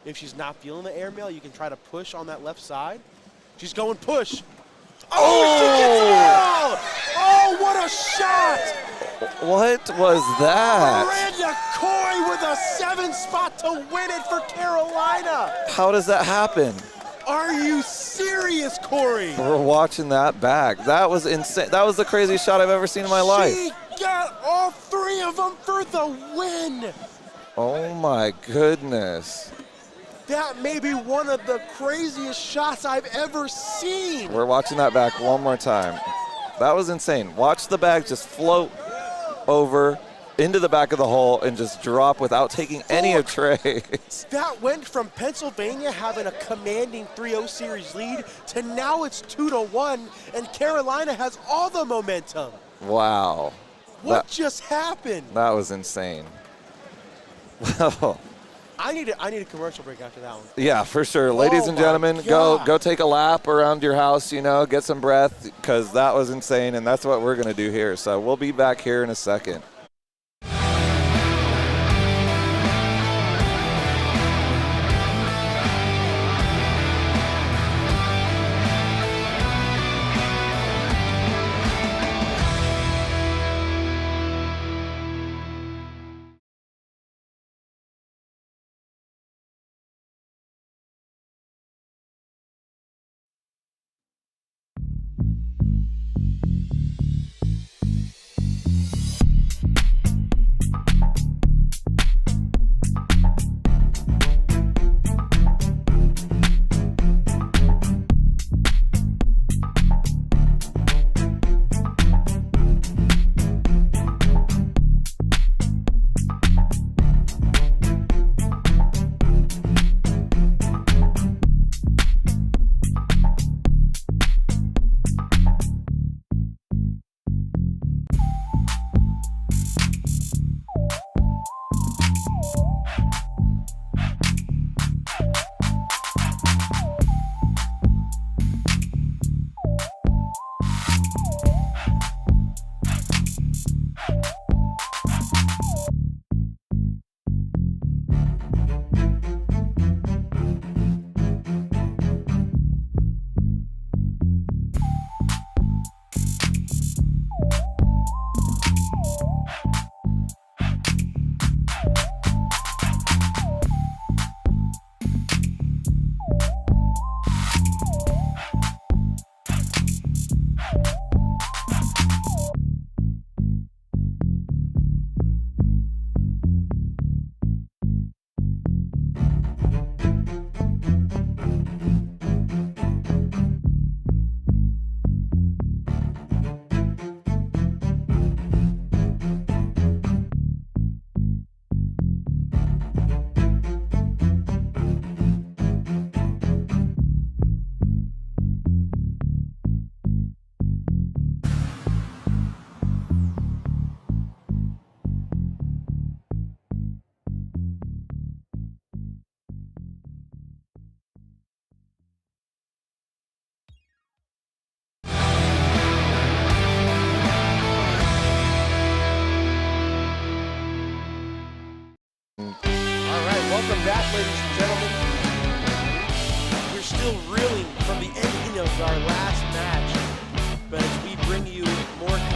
If she's not feeling the airmail, you can try to push on that left side. She's going push. Oh, she gets it all! Oh, what a shot! What was that? Miranda Coy with a 7 spot to win it for Carolina. How does that happen? Are you serious, Corey? We're watching that back. That was insane. That was the craziest shot I've ever seen in my life. She got all 3 of them for the win. Oh, my goodness. That may be one of the craziest shots I've ever seen. We're watching that back one more time. That was insane. Watch the bag just float over into the back of the hole and just drop without taking any of Trey's. That went from Pennsylvania having a commanding 3-0 series lead to now it's 2-1, and Carolina has all the momentum. Wow. What just happened? That was insane. Well, I need a commercial break after that one. yeah, for sure. Ladies and gentlemen, go take a lap around your house, you know, get some breath, because that was insane, and that's what we're going to do here. So we'll be back here in a second.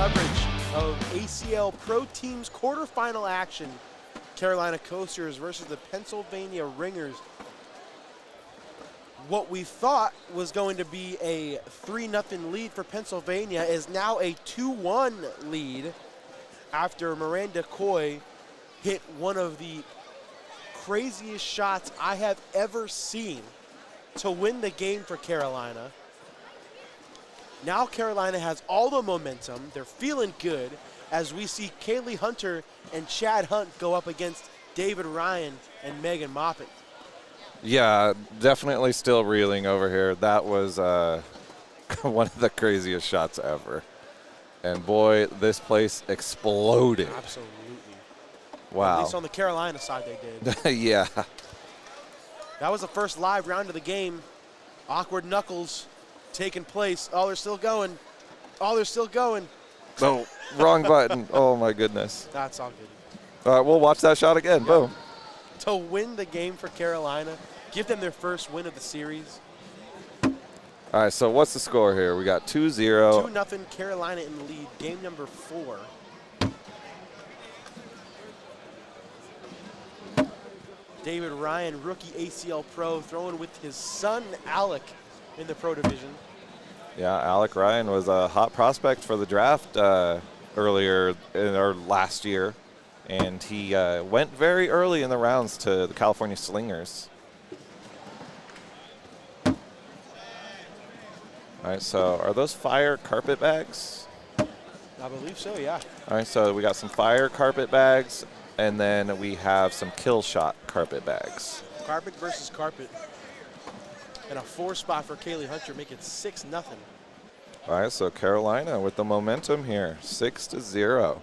coverage of ACL Pro Teams quarterfinal action. Carolina Coasters versus the Pennsylvania Ringers. What we thought was going to be a 3-0 lead for Pennsylvania is now a 2-1 lead after Miranda Coy hit one of the craziest shots I have ever seen to win the game for Carolina. Now Carolina has all the momentum. They're feeling good as we see Kaylee Hunter and Chad Hunt go up against David Ryan and Megan Moppet. Yeah, definitely still reeling over here. That was one of the craziest shots ever. And boy, this place exploded. Absolutely. Wow. At least on the Carolina side they did. Yeah. That was the first live round of the game. Awkward knuckles taking place. Oh, they're still going. Oh, they're still going. No, wrong button. Oh, my goodness. That's all good. All right, we'll watch that shot again. Yeah. Boom. To win the game for Carolina, give them their first win of the series. All right, so what's the score here? We got 2-0. 2-0 Carolina in the lead, game number 4. David Ryan, rookie ACL Pro, throwing with his son Alec in the Pro Division. Yeah, Alec Ryan was a hot prospect for the draft earlier or last year, and he went very early in the rounds to the California Slingers. All right, so are those fire carpet bags? I believe so, yeah. All right, so we got some fire carpet bags, and then we have some kill shot carpet bags. Carpet versus carpet. And a 4 spot for Kaylee Hunter, make it 6-0. All right, so Carolina with the momentum here, 6-0.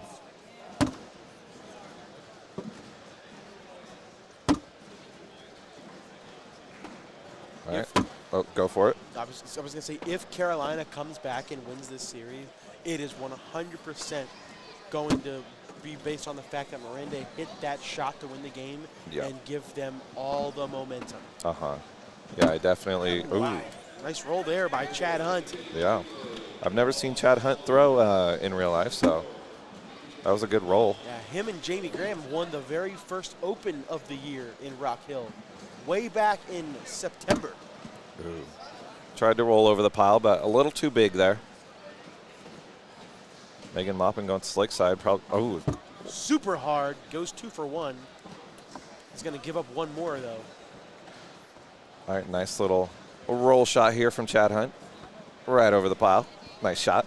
All right, oh, go for it. I was going to say, if Carolina comes back and wins this series, it is 100% going to be based on the fact that Miranda hit that shot to win the game and give them all the momentum. Uh-huh. Yeah, I definitely. Wow. Nice roll there by Chad Hunt. Yeah. I've never seen Chad Hunt throw in real life, so that was a good roll. Yeah, him and Jamie Graham won the very first Open of the year in Rock Hill, way back in September. Ooh. Tried to roll over the pile, but a little too big there. Megan Moppin going slick side. Oh. Super hard. Goes 2 for 1. He's going to give up one more, though. All right, nice little roll shot here from Chad Hunt. Right over the pile. Nice shot.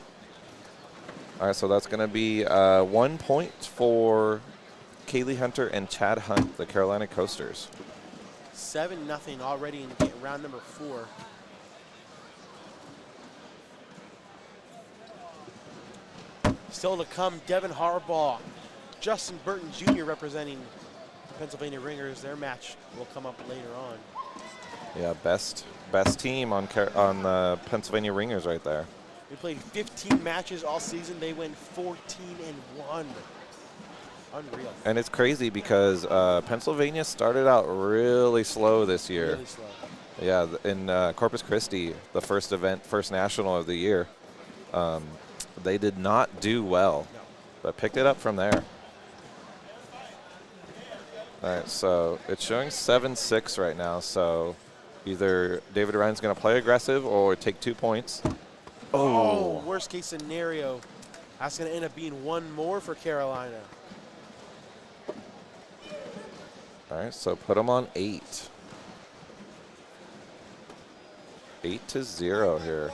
All right, so that's going to be 1 point for Kaylee Hunter and Chad Hunt, the Carolina Coasters. 7-0 already in round number 4. Still to come, Devin Harbaugh, Justin Burton Jr. representing the Pennsylvania Ringers. Their match will come up later on. Yeah, best team on the Pennsylvania Ringers right there. We played 15 matches all season. They went 14-1. Unreal. And it's crazy because Pennsylvania started out really slow this year. Really slow. Yeah, in Corpus Christi, the first event, first national of the year, they did not do well, but picked it up from there. All right, so it's showing 7-6 right now, so either David Ryan's going to play aggressive or take 2 points. Oh, worst case scenario. That's going to end up being one more for Carolina. All right, so put them on 8. 8-0 here.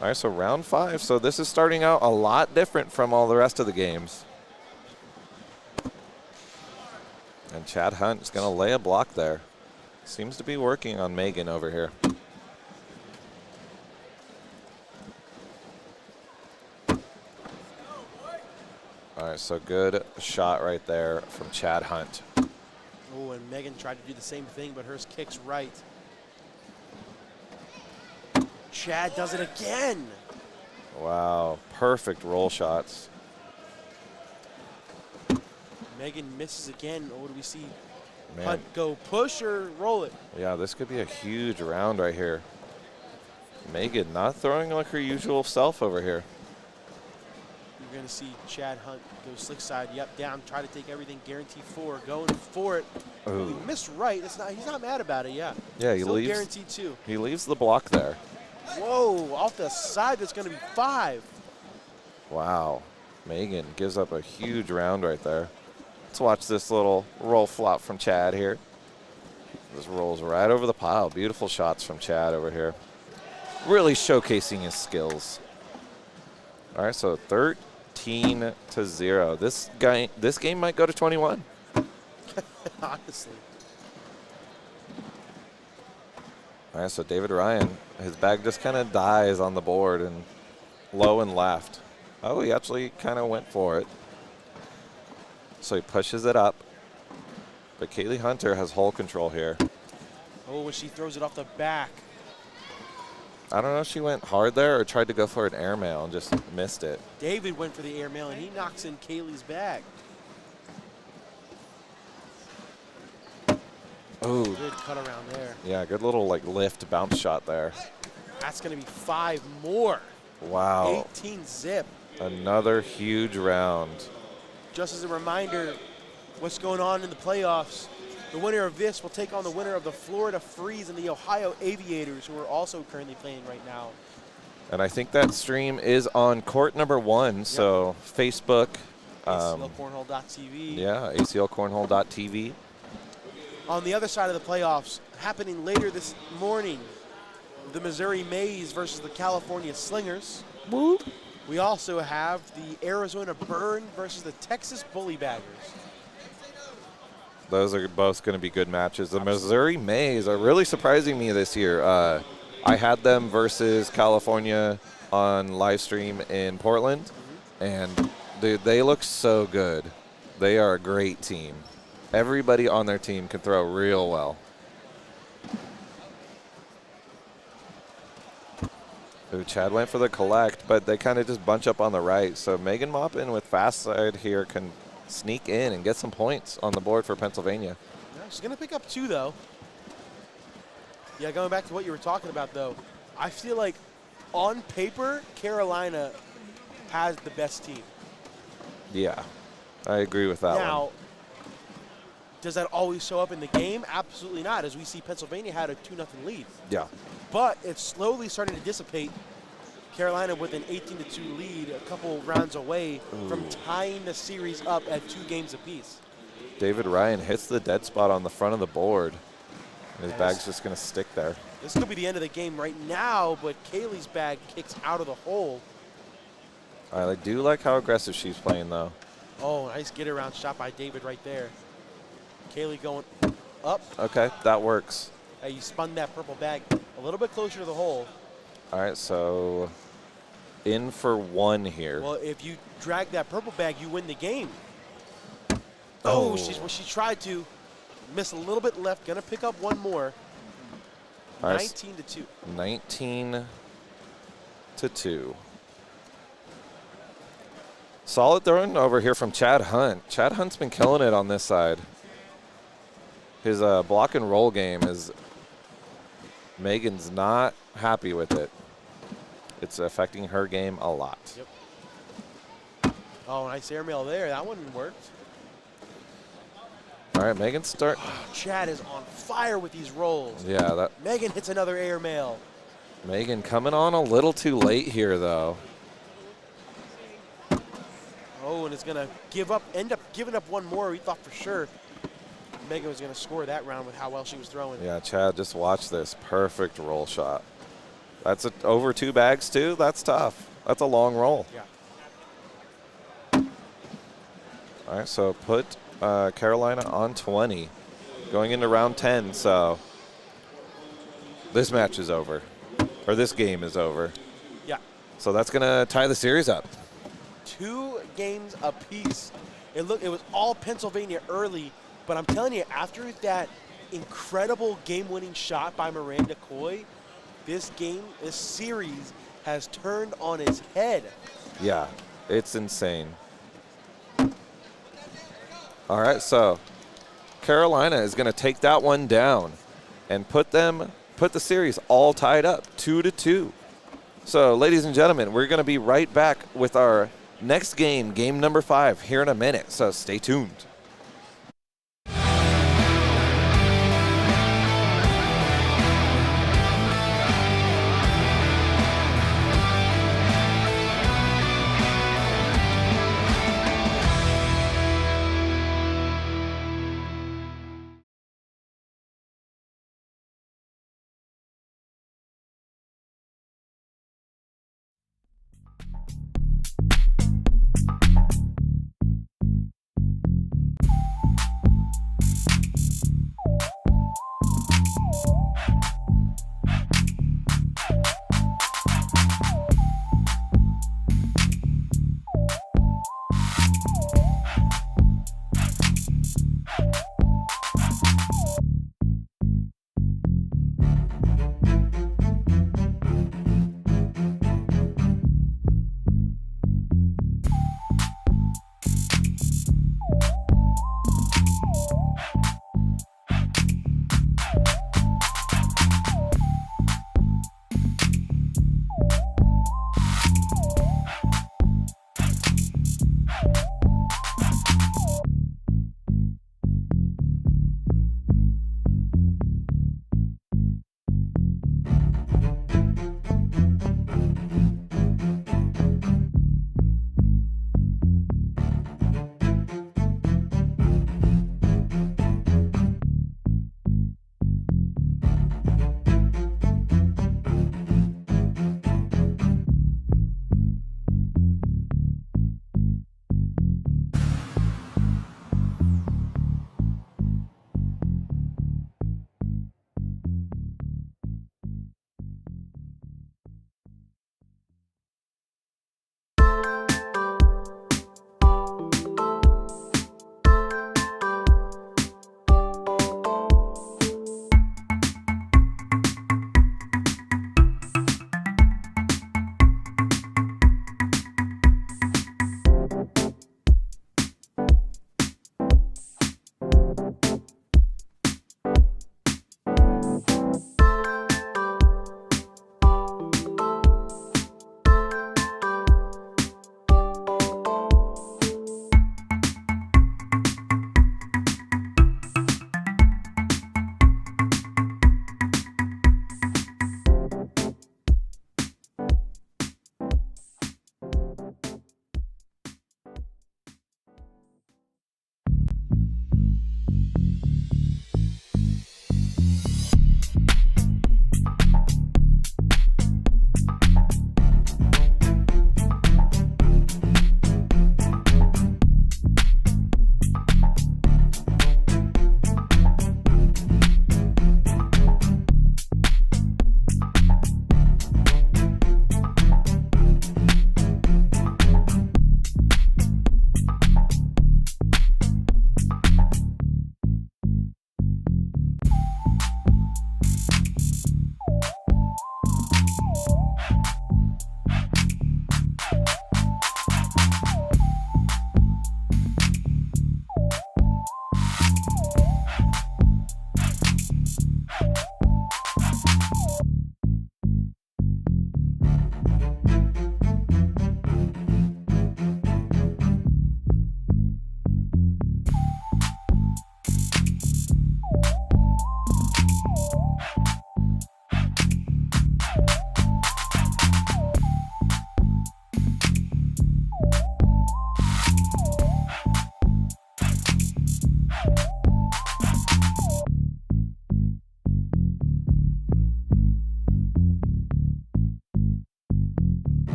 All right, so round 5. So this is starting out a lot different from all the rest of the games. And Chad Hunt is going to lay a block there. Seems to be working on Megan over here. All right, so good shot right there from Chad Hunt. Oh, and Megan tried to do the same thing, but hers kicks right. Chad does it again. Wow, perfect roll shots. Megan misses again. Oh, what do we see? Man. Hunt go push or roll it? Yeah, this could be a huge round right here. Megan not throwing like her usual self over here. You're going to see Chad Hunt go slick side, yep, down, try to take everything, guarantee 4, going for it. Ooh. He missed right. He's not mad about it, yeah. Yeah, he Still leaves. guaranteed 2. He leaves the block there. Whoa, off the side, that's going to be 5. Wow. Megan gives up a huge round right there. Let's watch this little roll flop from Chad here. This rolls right over the pile. Beautiful shots from Chad over here. Really showcasing his skills. All right, so 13-0. This game might go to 21. Honestly. All right, so David Ryan, his bag just kind of dies on the board and low and left. Oh, he actually kind of went for it. So he pushes it up. But Kaylee Hunter has hole control here. Oh, when she throws it off the back. I don't know if she went hard there or tried to go for an airmail and just missed it. David went for the airmail, and he knocks in Kaylee's bag. Oh, Good cut around there. yeah, good little like lift bounce shot there. That's going to be 5 more. Wow. 18 zip. Another huge round. Just as a reminder, what's going on in the playoffs. The winner of this will take on the winner of the Florida Freeze and the Ohio Aviators, who are also currently playing right now. And I think that stream is on court number 1, so Facebook. ACLcornhole.tv. Yeah, ACLcornhole.tv. On the other side of the playoffs, happening later this morning, the Missouri Mays versus the California Slingers. Whoop. We also have the Arizona Burn versus the Texas Bullybaggers. Those are both going to be good matches. The Missouri Mays are really surprising me this year. I had them versus California on live stream in Portland, and dude, they look so good. They are a great team. Everybody on their team can throw real well. Ooh, Chad went for the collect, but they kind of just bunch up on the right. So Megan Maupin with fast side here can sneak in and get some points on the board for Pennsylvania. Yeah, she's going to pick up 2, though. Yeah, going back to what you were talking about, though, I feel like on paper, Carolina has the best team. Yeah, I agree with that one. Now, does that always show up in the game? Absolutely not, as we see Pennsylvania had a 2-0 lead. Yeah. But it's slowly starting to dissipate. Carolina with an 18-2 lead, a couple rounds away from tying the series up at 2 games apiece. David Ryan hits the dead spot on the front of the board. His bag's just going to stick there. This could be the end of the game right now, but Kaylee's bag kicks out of the hole. I do like how aggressive she's playing, though. Oh, nice get around shot by David right there. Kaylee going up. Okay, that works. Hey, you spun that purple bag a little bit closer to the hole. All right, so in for 1 here. Well, if you drag that purple bag, you win the game. Oh, she tried to. Missed a little bit left. Going to pick up 1 more. All right, 19-2. 19-2. Solid throwing over here from Chad Hunt. Chad Hunt's been killing it on this side. His block and roll game is, Megan's not happy with it. It's affecting her game a lot. Yep. Oh, nice airmail there. That one worked. All right, Megan start. Chad is on fire with these rolls. Yeah, that Megan hits another airmail. Megan coming on a little too late here, though. Oh, and it's going to end up giving up 1 more. We thought for sure Megan was going to score that round with how well she was throwing. Yeah, Chad, just watch this perfect roll shot. That's over 2 bags, too. That's tough. That's a long roll. Yeah. All right, so put Carolina on 20 going into round 10. So this match is over, or this game is over. Yeah. So that's going to tie the series up. 2 games apiece. It was all Pennsylvania early, but I'm telling you, after that incredible game-winning shot by Miranda Coy, this series has turned on its head. Yeah, it's insane. All right, so Carolina is going to take that one down and put the series all tied up 2-2. So, ladies and gentlemen, we're going to be right back with our Next game, game number 5, here in a minute, so stay tuned.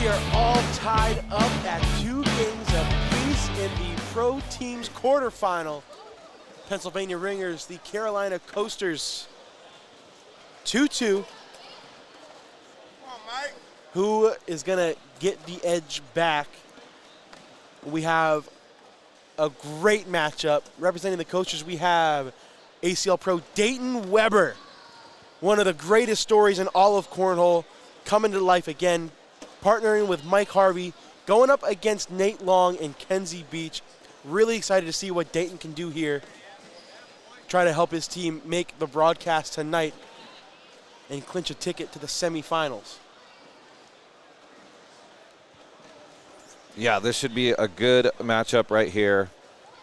We are all tied up at 2 games apiece in the pro teams quarterfinal. Pennsylvania Ringers, the Carolina Coasters, 2-2. Who is going to get the edge back? We have a great matchup. Representing the Coasters, we have ACL Pro Dayton Weber, one of the greatest stories in all of cornhole, coming to life again, partnering with Mike Harvey, going up against Nate Long and Kenzie Beach. Really excited to see what Dayton can do here. Try to help his team make the broadcast tonight and clinch a ticket to the semifinals. Yeah, this should be a good matchup right here.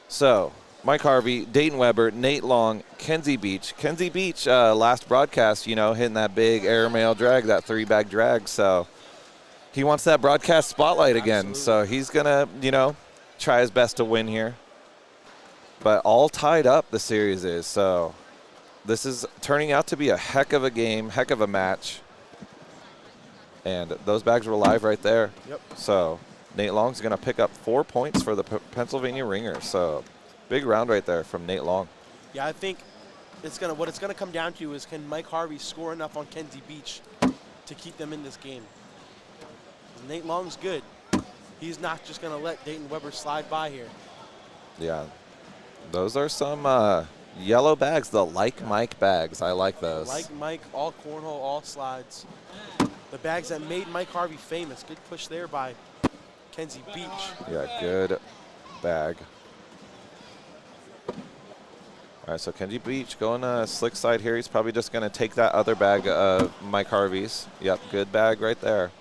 So, Mike Harvey, Dayton Weber, Nate Long, Kenzie Beach. Kenzie Beach, last broadcast, you know, hitting that big airmail drag, that 3-bag drag. So, he wants that broadcast spotlight again. Absolutely. So, he's going to, you know, try his best to win here. But all tied up, the series is. So, this is turning out to be a heck of a game, heck of a match. And those bags were live right there. Yep. So, Nate Long's going to pick up 4 points for the Pennsylvania Ringers. So, big round right there from Nate Long. Yeah, I think what it's gonna come down to is, can Mike Harvey score enough on Kenzie Beach to keep them in this game? Nate Long's good. He's not just gonna let Dayton Weber slide by here. Yeah, those are some yellow bags, the Like Mike bags. I like those. Like Mike, all cornhole, all slides. The bags that made Mike Harvey famous. Good push there by Kenzie Beach. Yeah, good bag. All right, so Kenzie Beach going slick side here. He's probably just going to take that other bag of Mike Harvey's. Yep, good bag right there.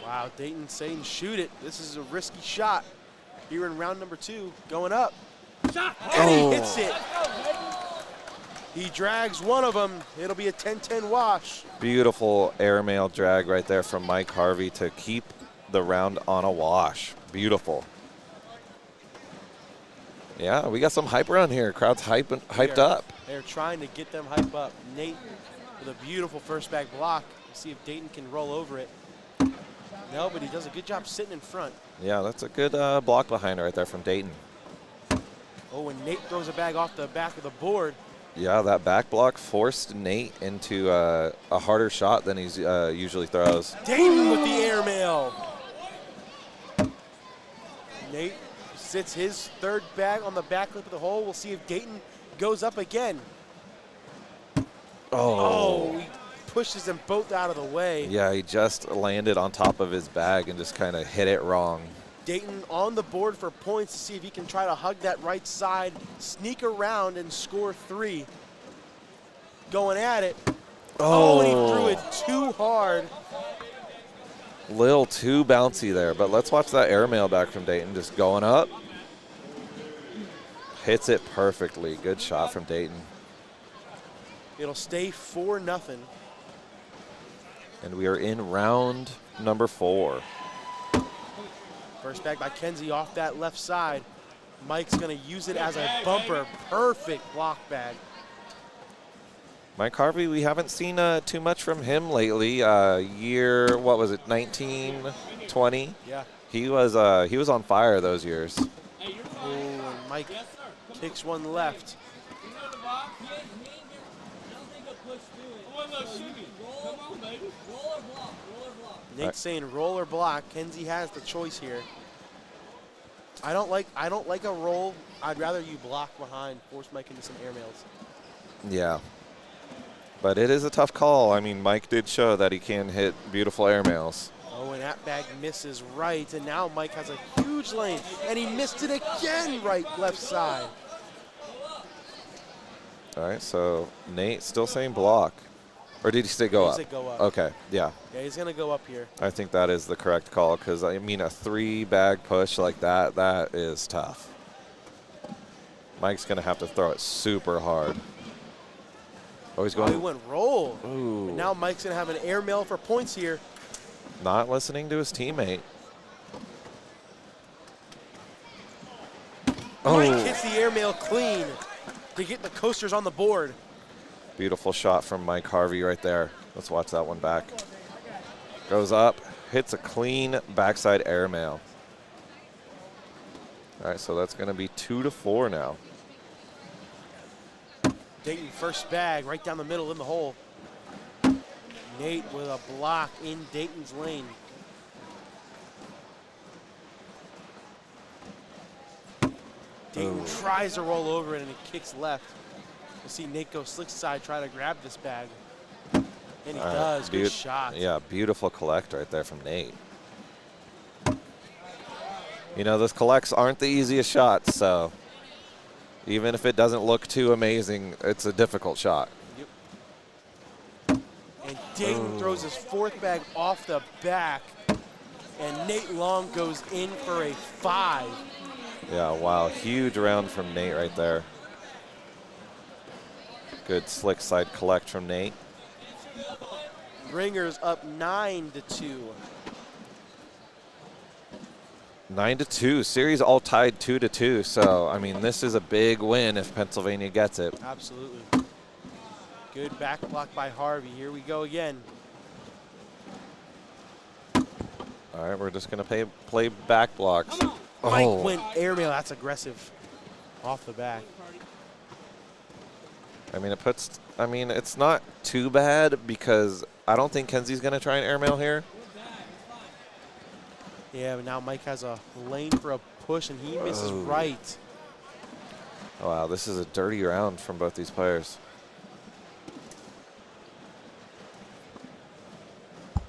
Wow, Dayton saying shoot it. This is a risky shot here in round number 2. Going up. And he hits it. He drags one of them. It'll be a 10-10 wash. Beautiful airmail drag right there from Mike Harvey to keep the round on a wash. Beautiful. Yeah, we got some hype around here. Crowd's hyped up. They're trying to get them hyped up. Nate with a beautiful first bag block. Let's see if Dayton can roll over it. No, but he does a good job sitting in front. Yeah, that's a good block behind right there from Dayton. Oh, and Nate throws a bag off the back of the board. Yeah, that back block forced Nate into a harder shot than he usually throws. Dayton with the airmail. Nate sits his third bag on the back lip of the hole. We'll see if Dayton goes up again. Oh, he pushes them both out of the way. Yeah, he just landed on top of his bag and just kind of hit it wrong. Dayton on the board for points to see if he can try to hug that right side, sneak around and score 3. Going at it. Oh, and he threw it too hard. Little too bouncy there, but let's watch that airmail back from Dayton. Just going up. Hits it perfectly. Good shot from Dayton. It'll stay 4-0. And we are in round number 4. First bag by Kenzie off that left side. Mike's going to use it as a bumper. Perfect block bag. Mike Harvey, we haven't seen too much from him lately. Year, what was it, 19, 20? Yeah. He was on fire those years. Oh, and Mike kicks one left. Nate's saying roll or block. Kenzie has the choice here. I don't like a roll. I'd rather you block behind, force Mike into some airmails. Yeah. But it is a tough call. I mean, Mike did show that he can hit beautiful airmails. Oh, and that bag misses right, and now Mike has a huge lane, and he missed it again left side. All right, so Nate still saying block. Or did he say go up? He said go up. Okay, yeah. Yeah, he's going to go up here. I think that is the correct call because, I mean, a 3-bag push like that, that is tough. Mike's going to have to throw it super hard. Oh, he's going. Oh, he went roll. Ooh. And now Mike's going to have an airmail for points here. Not listening to his teammate. Mike hits the airmail clean to get the Coasters on the board. Beautiful shot from Mike Harvey right there. Let's watch that one back. Goes up, hits a clean backside airmail. All right, so that's going to be 2-4 now. Dayton first bag right down the middle in the hole. Nate with a block in Dayton's lane. Dayton tries to roll over it and it kicks left. You see Nate go slick side, try to grab this bag. And he does, good shot. Yeah, beautiful collect right there from Nate. You know, those collects aren't the easiest shots, so even if it doesn't look too amazing, it's a difficult shot. Yep. And Dayton throws his fourth bag off the back, and Nate Long goes in for a 5. Yeah, wow, huge round from Nate right there. Good slick side collect from Nate. Ringers up 9-2. 9-2, series all tied 2-2. So, I mean, this is a big win if Pennsylvania gets it. Absolutely. Good back block by Harvey. Here we go again. All right, we're just going to play back blocks. Mike went airmail. That's aggressive off the back. I mean, it's not too bad because I don't think Kenzie's going to try an airmail here. Yeah, but now Mike has a lane for a push, and he misses right. Oh, wow, this is a dirty round from both these players.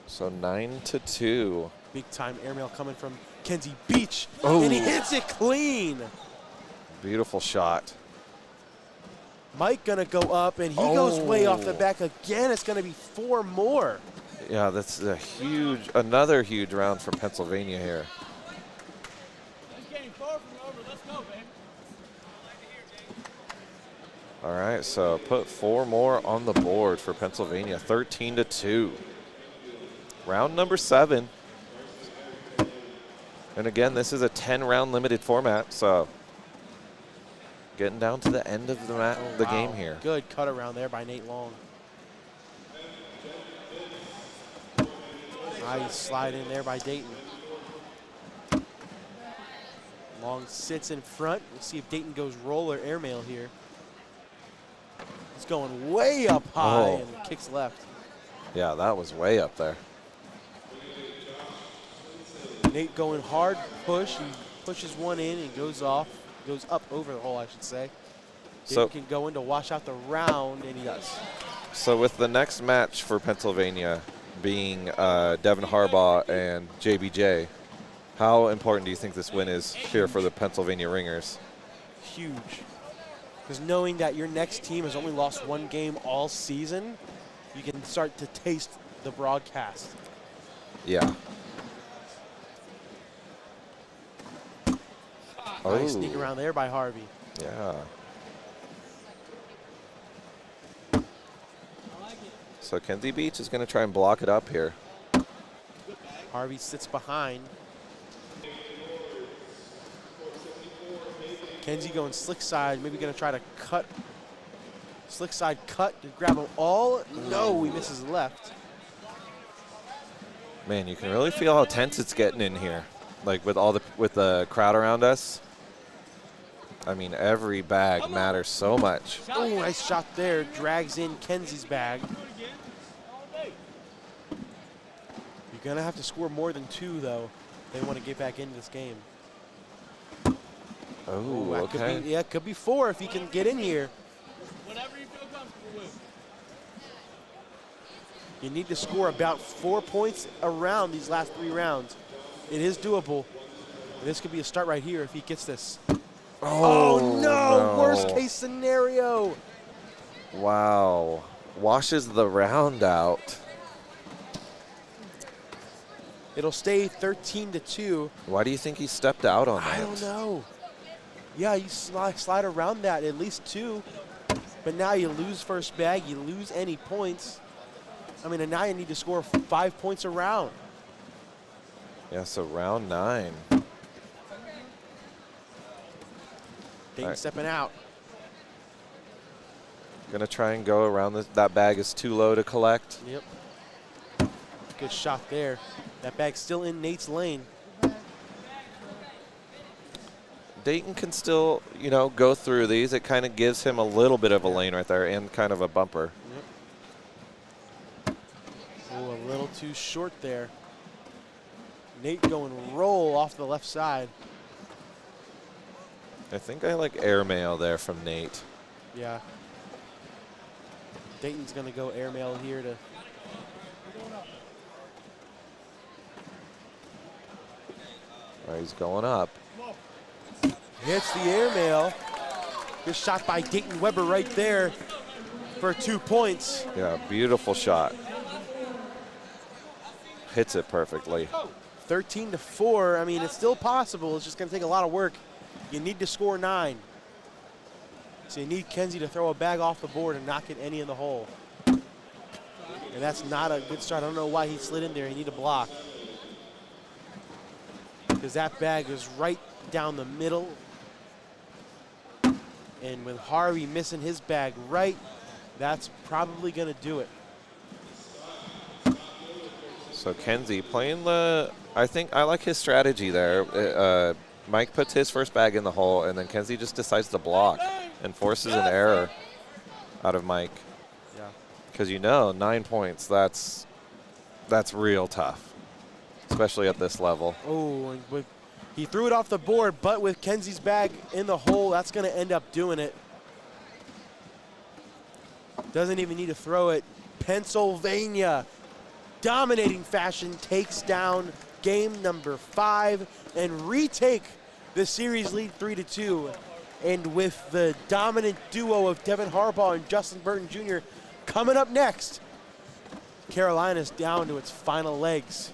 So 9-2. Big time airmail coming from Kenzie Beach, and he hits it clean. Beautiful shot. Mike gonna go up, and he goes way off the back again. It's gonna be 4 more. Yeah, that's another huge round for Pennsylvania here. All right, so put 4 more on the board for Pennsylvania, 13-2. Round number 7. And again, this is a 10-round limited format, so getting down to the end of the game here. Good cut around there by Nate Long. Nice slide in there by Dayton. Long sits in front. We'll see if Dayton goes roll or airmail here. He's going way up high and kicks left. Yeah, that was way up there. Nate going hard push. He pushes one in and goes off. Goes up over the hole, I should say. Dayton can go in to wash out the round, and he does. So with the next match for Pennsylvania being Devin Harbaugh and JBJ, how important do you think this win is here for the Pennsylvania Ringers? Huge. Because knowing that your next team has only lost 1 game all season, you can start to taste the broadcast. Yeah. Nice sneak around there by Harvey. Yeah. So Kenzie Beach is going to try and block it up here. Harvey sits behind. Kenzie going slick side, maybe going to try to cut. Slick side cut to grab them all. No, he misses left. Man, you can really feel how tense it's getting in here. Like with the crowd around us. I mean, every bag matters so much. Oh, nice shot there. Drags in Kenzie's bag. You're going to have to score more than 2, though. They want to get back into this game. Oh, okay. It could be 4 if he can get in here. Whatever you feel comfortable with. You need to score about 4 points around these last 3 rounds. It is doable. This could be a start right here if he gets this. Oh, no. Worst case scenario. Wow. Washes the round out. It'll stay 13-2. Why do you think he stepped out on that? I don't know. Yeah, you slide around that at least 2. But now you lose first bag. You lose any points. I mean, and now you need to score 5 points around. Yeah, so round 9. Dayton stepping out. Going to try and go around that bag is too low to collect. Yep. Good shot there. That bag's still in Nate's lane. Dayton can still, go through these. It kind of gives him a little bit of a lane right there and kind of a bumper. Yep. Oh, a little too short there. Nate going roll off the left side. I think I like airmail there from Nate. Yeah. Dayton's going to go airmail here to. All right, he's going up. Hits the airmail. Good shot by Dayton Weber right there for 2 points. Yeah, beautiful shot. Hits it perfectly. 13-4. I mean, it's still possible. It's just going to take a lot of work. You need to score 9. So you need Kenzie to throw a bag off the board and not get any in the hole. And that's not a good start. I don't know why he slid in there. You need a block. Because that bag is right down the middle. And with Harvey missing his bag right, that's probably going to do it. So Kenzie playing I think I like his strategy there. Mike puts his first bag in the hole, and then Kenzie just decides to block and forces an error out of Mike. Yeah. Because 9 points, that's real tough, especially at this level. Oh, and he threw it off the board, but with Kenzie's bag in the hole, that's going to end up doing it. Doesn't even need to throw it. Pennsylvania, dominating fashion, takes down game number 5 and retake the series lead 3-2. And with the dominant duo of Devin Harbaugh and Justin Burton Jr. coming up next, Carolina's down to its final legs.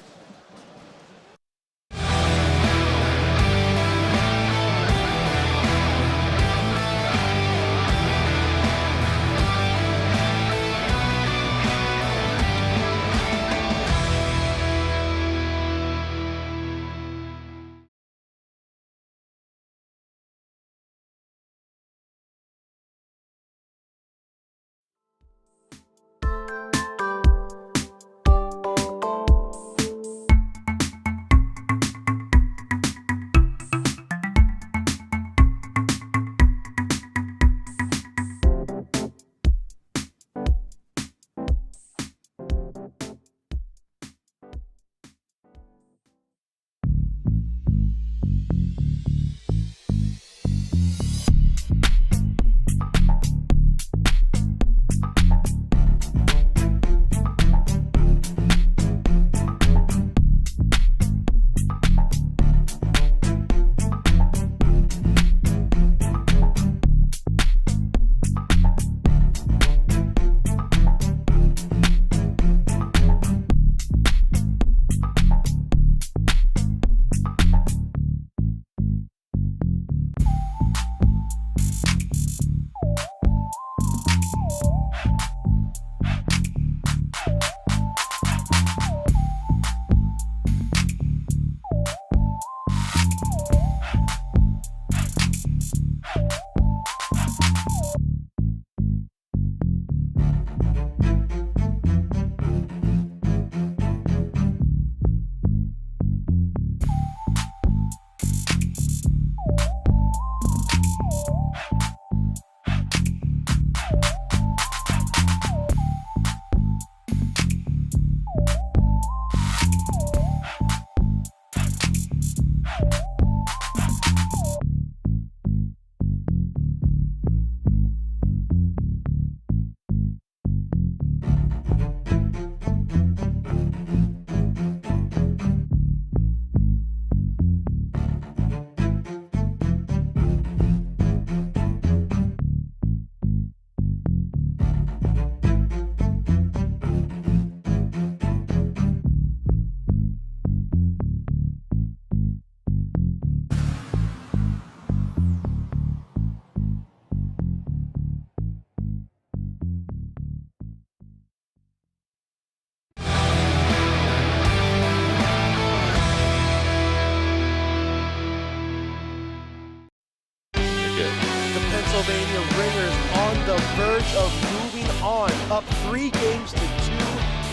verge of moving on, up 3 games to 2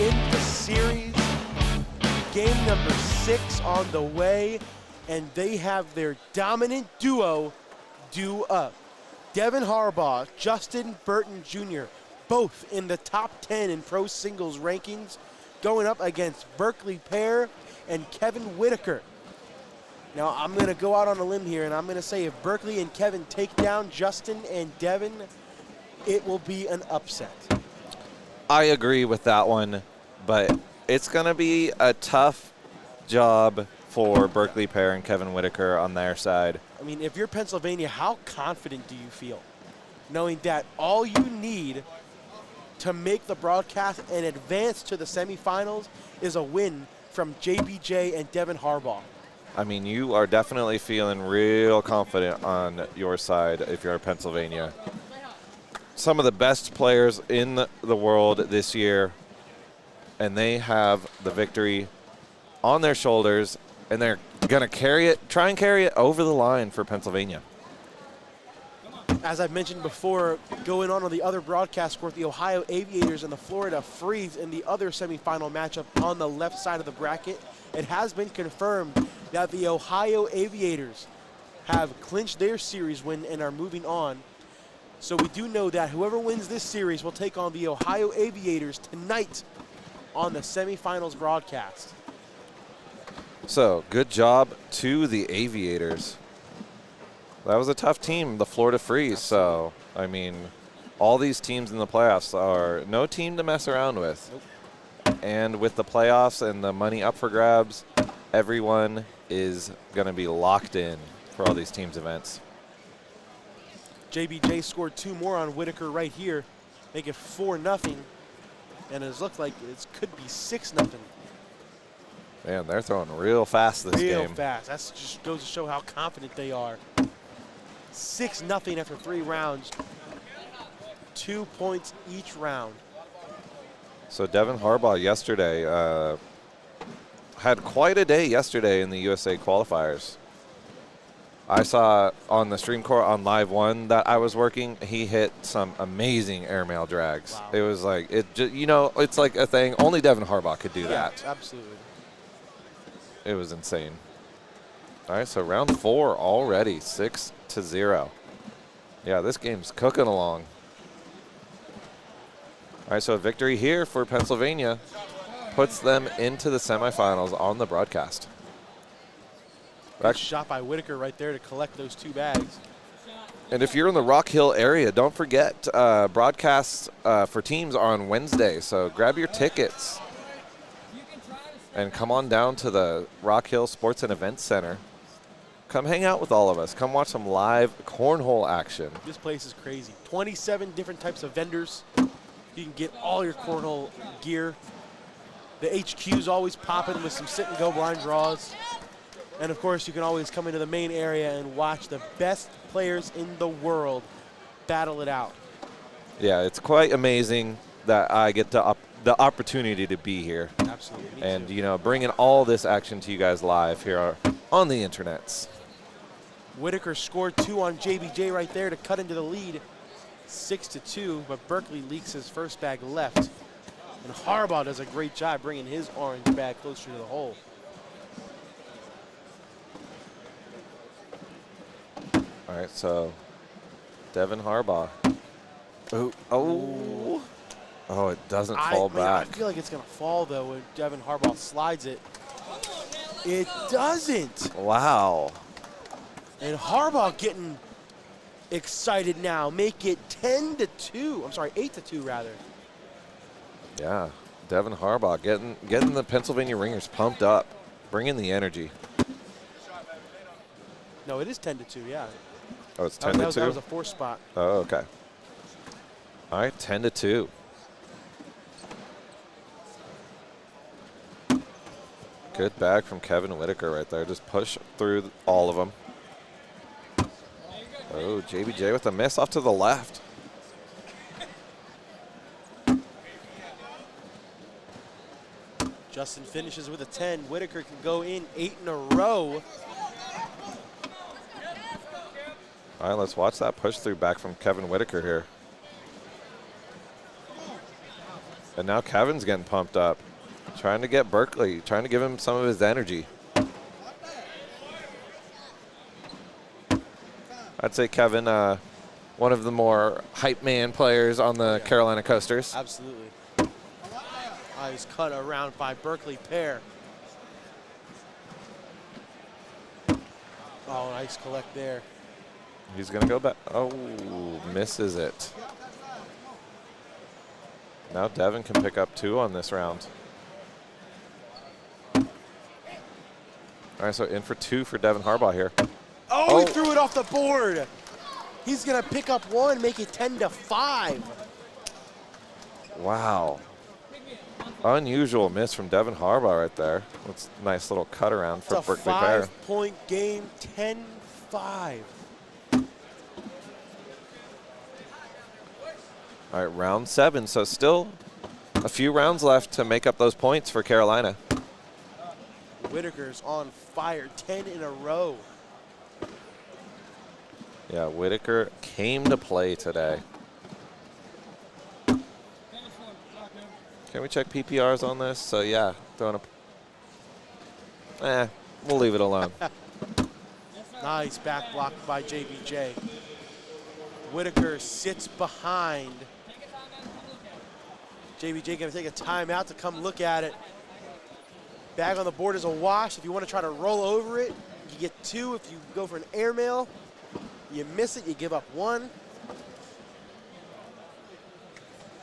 in the series. Game number 6 on the way, and they have their dominant duo due up. Devin Harbaugh, Justin Burton Jr., both in the top 10 in pro singles rankings, going up against Berkeley Pear and Kevin Whitaker. Now, I'm going to go out on a limb here, and I'm going to say if Berkeley and Kevin take down Justin and Devin, it will be an upset. I agree with that one, but it's going to be a tough job for Berkeley Pear and Kevin Whitaker on their side. I mean, if you're Pennsylvania, how confident do you feel knowing that all you need to make the broadcast and advance to the semifinals is a win from JBJ and Devin Harbaugh? I mean, you are definitely feeling real confident on your side if you're Pennsylvania. Some of the best players in the world this year, and they have the victory on their shoulders, and they're going to try and carry it over the line for Pennsylvania. As I've mentioned before, going on the other broadcast court, the Ohio Aviators and the Florida Freeze in the other semifinal matchup on the left side of the bracket. It has been confirmed that the Ohio Aviators have clinched their series win and are moving on. So we do know that whoever wins this series will take on the Ohio Aviators tonight on the semifinals broadcast. So, good job to the Aviators. That was a tough team, the Florida Freeze. So, I mean, all these teams in the playoffs are no team to mess around with. Nope. And with the playoffs and the money up for grabs, everyone is going to be locked in for all these teams' events. JBJ scored 2 more on Whitaker right here, make it 4-0, and it looks like it could be 6-0. Man, they're throwing real fast this game. Real fast. That just goes to show how confident they are. 6-0 after 3 rounds. 2 points each round. So Devin Harbaugh yesterday had quite a day yesterday in the USA qualifiers. I saw on the stream court on Live 1 that I was working, he hit some amazing airmail drags. Wow. It was like, it's like a thing. Only Devin Harbaugh could do that. Absolutely. It was insane. All right, so round 4 already, 6-0. Yeah, this game's cooking along. All right, so a victory here for Pennsylvania puts them into the semifinals on the broadcast. Good shot by Whitaker right there to collect those 2 bags. And if you're in the Rock Hill area, don't forget broadcasts for teams are on Wednesday, so grab your tickets and come on down to the Rock Hill Sports and Events Center. Come hang out with all of us. Come watch some live cornhole action. This place is crazy. 27 different types of vendors. You can get all your cornhole gear. The HQ's always popping with some sit-and-go blind draws. And, of course, you can always come into the main area and watch the best players in the world battle it out. Yeah, it's quite amazing that I get the opportunity to be here. Absolutely. And, bringing all this action to you guys live here on the internets. Whitaker scored 2 on JBJ right there to cut into the lead, 6-2, but Berkeley leaks his first bag left. And Harbaugh does a great job bringing his orange bag closer to the hole. All right, so Devin Harbaugh. Oh, it doesn't fall back. I feel like it's going to fall, though, when Devin Harbaugh slides it. It doesn't. Wow. And Harbaugh getting excited now. Make it 10-2. I'm sorry, 8-2 rather. Yeah, Devin Harbaugh getting the Pennsylvania Ringers pumped up, bringing the energy. No, it is 10-2, yeah. Oh, it's 10-2? That was a 4 spot. Oh, okay. All right, 10-2. Good bag from Kevin Whitaker right there. Just push through all of them. Oh, JBJ with a miss off to the left. Justin finishes with a 10. Whitaker can go in 8 in a row. All right, let's watch that push through back from Kevin Whitaker here. And now Kevin's getting pumped up, trying to get Berkeley, trying to give him some of his energy. I'd say Kevin, one of the more hype man players on the Carolina Coasters. Absolutely. He's cut around by Berkeley pair. Oh, nice collect there. He's going to go back. Oh, misses it. Now Devin can pick up 2 on this round. All right, so in for 2 for Devin Harbaugh here. Oh, he threw it off the board. He's going to pick up 1, make it 10-5. Wow. Unusual miss from Devin Harbaugh right there. That's a nice little cut around for It's a Berkeley pair. 5-point game, 10-5. All right, round 7. So still a few rounds left to make up those points for Carolina. Whitaker's on fire, 10 in a row. Yeah, Whitaker came to play today. Can we check PPRs on this? So yeah, throwing a. We'll leave it alone. Nice back block by JBJ. Whitaker sits behind. JBJ gonna take a timeout to come look at it. Bag on the board is a wash. If you want to try to roll over it, you get 2. If you go for an airmail, you miss it, you give up 1.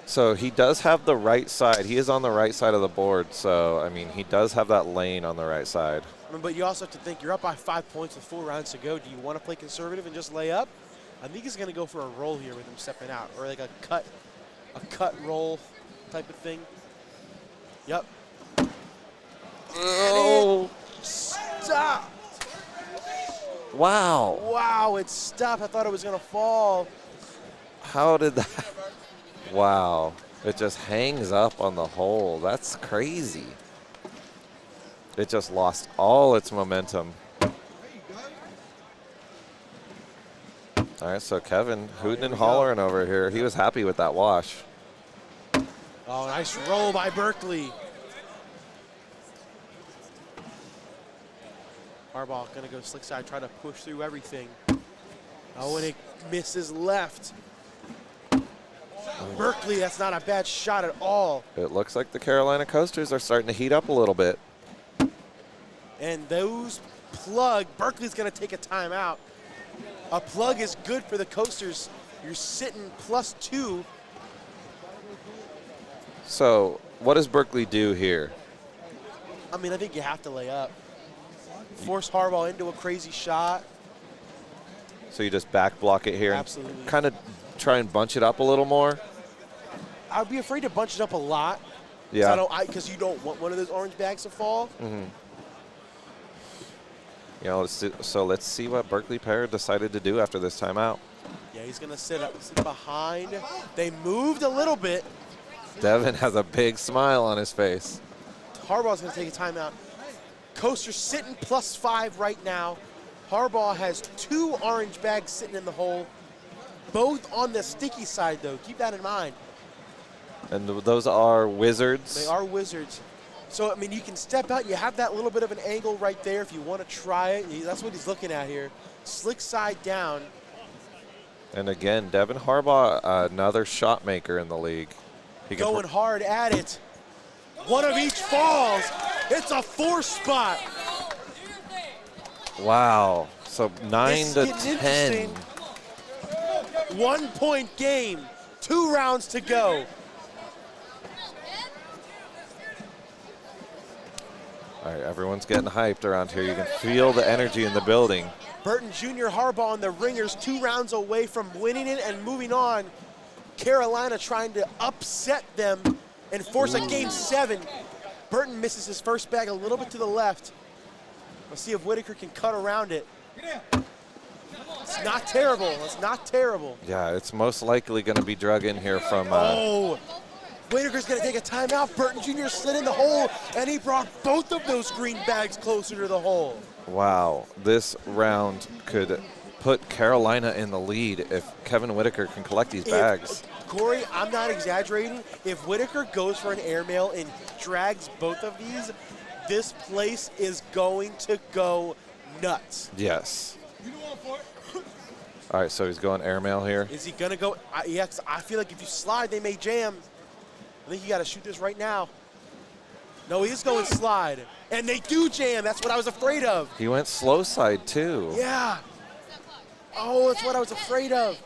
So he does have the right side. He is on the right side of the board. So, I mean, he does have that lane on the right side. But you also have to think, you're up by 5 points with 4 rounds to go. Do you want to play conservative and just lay up? I think he's going to go for a roll here with him stepping out, or like a cut roll type of thing. Yep. Oh. Stop. Wow. Wow, it stopped. I thought it was going to fall. How did that? Wow. It just hangs up on the hole. That's crazy. It just lost all its momentum. All right, so Kevin hooting and hollering over here. He was happy with that wash. Oh, nice roll by Berkeley. Harbaugh gonna go slick side, try to push through everything. Oh, and it misses left. Berkeley, that's not a bad shot at all. It looks like the Carolina Coasters are starting to heat up a little bit. And those plug, Berkeley's gonna take a timeout. A plug is good for the Coasters. You're sitting +2. So what does Berkeley do here? I mean, I think you have to lay up. Force Harbaugh into a crazy shot. So you just back block it here. Absolutely. And kind of try and bunch it up a little more. I'd be afraid to bunch it up a lot. Yeah. Because you don't want one of those orange bags to fall. Mm-hmm. You know, so let's see what Berkeley pair decided to do after this timeout. Yeah, he's going to sit behind. They moved a little bit. Devin has a big smile on his face. Harbaugh's going to take a timeout. Coaster's sitting +5 right now. Harbaugh has 2 orange bags sitting in the hole, both on the sticky side, though. Keep that in mind. And those are Wizards. They are Wizards. So, I mean, you can step out. You have that little bit of an angle right there if you want to try it. That's what he's looking at here. Slick side down. And again, Devin Harbaugh, another shot maker in the league. He can Going hard at it. One of each falls. It's a 4-spot. Wow. So 9 to 10. 1-point game. 2 rounds to go. All right, everyone's getting hyped around here. You can feel the energy in the building. Burton Jr. Harbaugh and the Ringers 2 rounds away from winning it and moving on. Carolina trying to upset them and force a game 7. Burton misses his first bag a little bit to the left. Let's see if Whitaker can cut around it. It's not terrible. It's not terrible. Yeah, it's most likely going to be drug in here from. Oh, Whitaker's going to take a timeout. Burton Jr. slid in the hole, and he brought both of those green bags closer to the hole. Wow, this round could put Carolina in the lead if Kevin Whitaker can collect these bags. Corey, I'm not exaggerating. If Whitaker goes for an airmail and drags both of these, this place is going to go nuts. Yes. You the one for it. All right, so he's going airmail here. Is he going to go? Yeah, 'cause I feel like if you slide, they may jam. I think you got to shoot this right now. No, he is going slide. And they do jam. That's what I was afraid of. He went slow side, too. Yeah. Oh, that's what I was afraid of.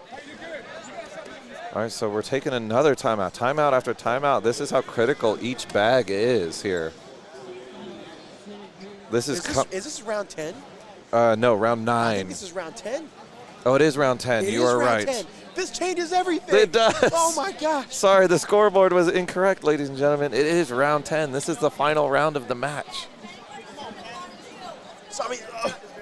All right, so we're taking another timeout. Timeout after timeout. This is how critical each bag is here. This is Is this round 10? no, round I think 9. this is round 10. Oh, it is round 10. It You is are round right. 10. This changes everything. It does. Oh, my gosh. Sorry, the scoreboard was incorrect, ladies and gentlemen. It is round 10. This is the final round of the match. So, I mean,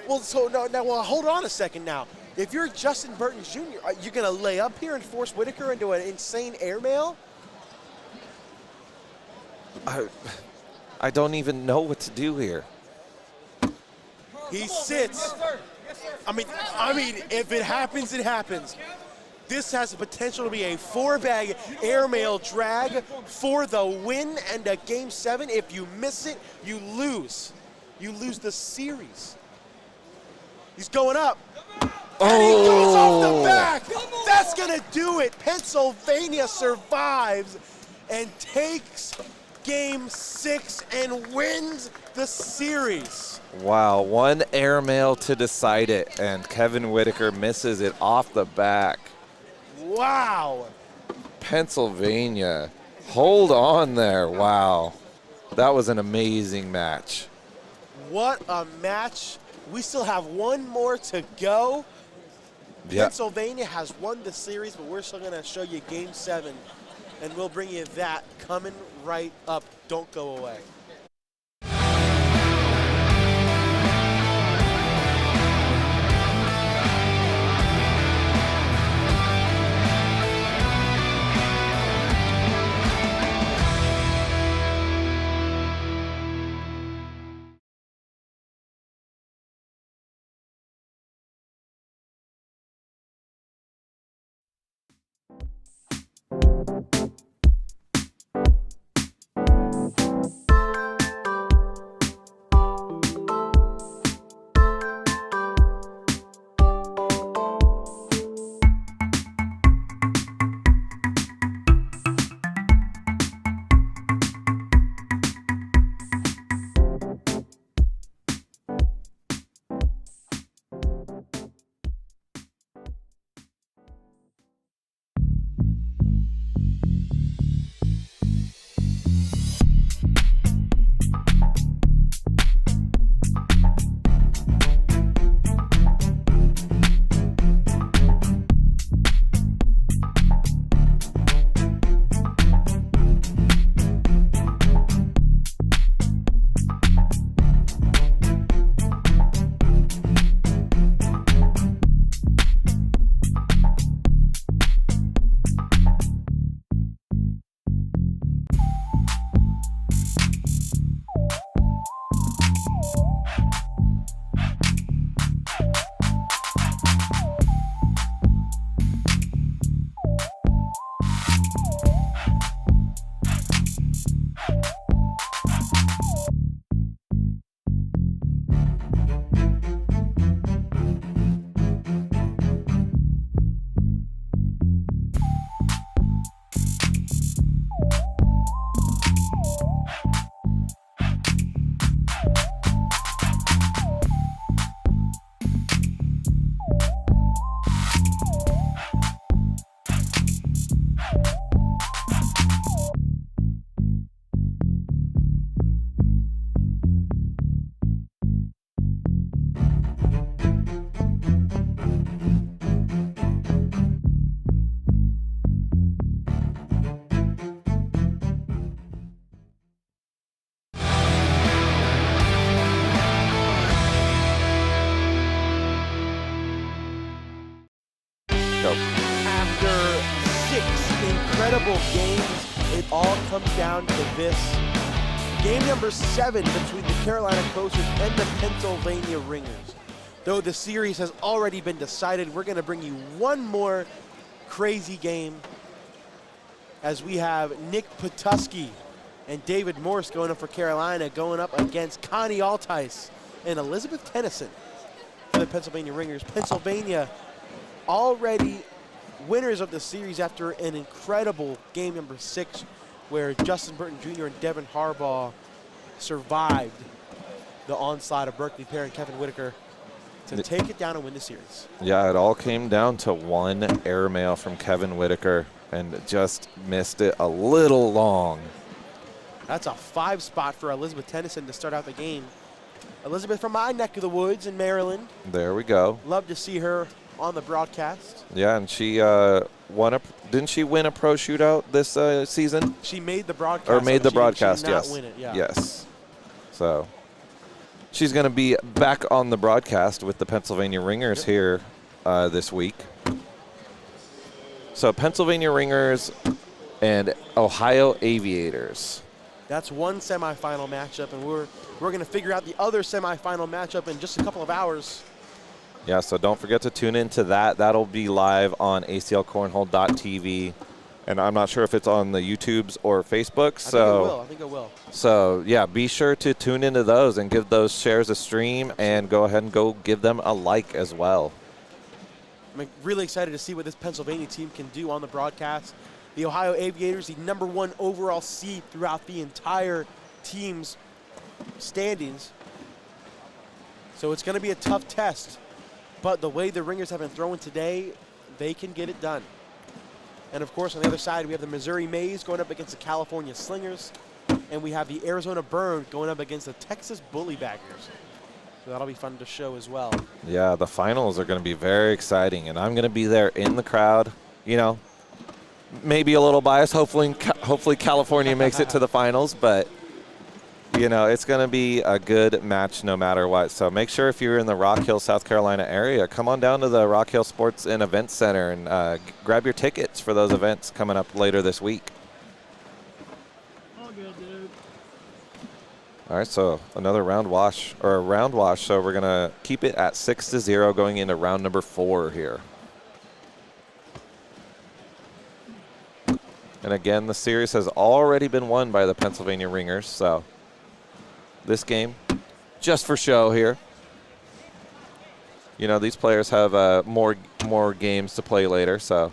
well, hold on a second now. If you're Justin Burton Jr., you're going to lay up here and force Whitaker into an insane airmail? I don't even know what to do here. He sits. I mean, if it happens, it happens. This has the potential to be a 4-bag airmail drag for the win and a Game 7. If you miss it, you lose. You lose the series. He's going up. And he goes off the back. That's going to do it. Pennsylvania survives and takes Game 6 and wins the series. Wow, one airmail to decide it, and Kevin Whitaker misses it off the back. Wow. Pennsylvania, hold on there. Wow, that was an amazing match. What a match. We still have one more to go. Yeah. Pennsylvania has won the series, but we're still going to show you Game 7, and we'll bring you that coming right up. Don't go away. Go. After 6 incredible games, it all comes down to this. Game number 7 between the Carolina Coasters and the Pennsylvania Ringers. Though the series has already been decided, we're going to bring you one more crazy game as we have Nick Patuski and David Morse going up for Carolina, going up against Connie Altice and Elizabeth Tennyson for the Pennsylvania Ringers. Pennsylvania already winners of the series after an incredible game number 6 where Justin Burton Jr. and Devin Harbaugh survived the onslaught of Berkeley Pear and Kevin Whitaker to take it down and win the series. Yeah, it all came down to one airmail from Kevin Whitaker and just missed it a little long. That's a 5 spot for Elizabeth Tennyson to start out the game. Elizabeth from my neck of the woods in Maryland. There we go. Love to see her on the broadcast. Yeah, and she didn't she win a pro shootout this season? She made the broadcast. Or made the she broadcast, did not yes. win it, yeah. Yes. So she's going to be back on the broadcast with the Pennsylvania Ringers here this week. So Pennsylvania Ringers and Ohio Aviators. That's one semifinal matchup, and we're going to figure out the other semifinal matchup in just a couple of hours. Yeah, so don't forget to tune into that. That'll be live on aclcornhole.tv. And I'm not sure if it's on the YouTubes or Facebook. I think it will. So, yeah, be sure to tune into those and give those shares a stream and go ahead and go give them a like as well. I'm really excited to see what this Pennsylvania team can do on the broadcast. The Ohio Aviators, the #1 overall seed throughout the entire team's standings. So it's going to be a tough test. But the way the Ringers have been throwing today, they can get it done. And, of course, on the other side, we have the Missouri Mays going up against the California Slingers. And we have the Arizona Burn going up against the Texas Bullybaggers. So that'll be fun to show as well. Yeah, the finals are going to be very exciting. And I'm going to be there in the crowd. You know, maybe a little biased. Hopefully California makes it to the finals. But, you know, it's going to be a good match no matter what. So make sure if you're in the Rock Hill, South Carolina area, come on down to the Rock Hill Sports and Events Center and grab your tickets for those events coming up later this week. All good, dude. All right, so another round wash. So we're going to keep it at 6-0 going into round number 4 here. And again, the series has already been won by the Pennsylvania Ringers, so this game, just for show here. You know, these players have more games to play later, so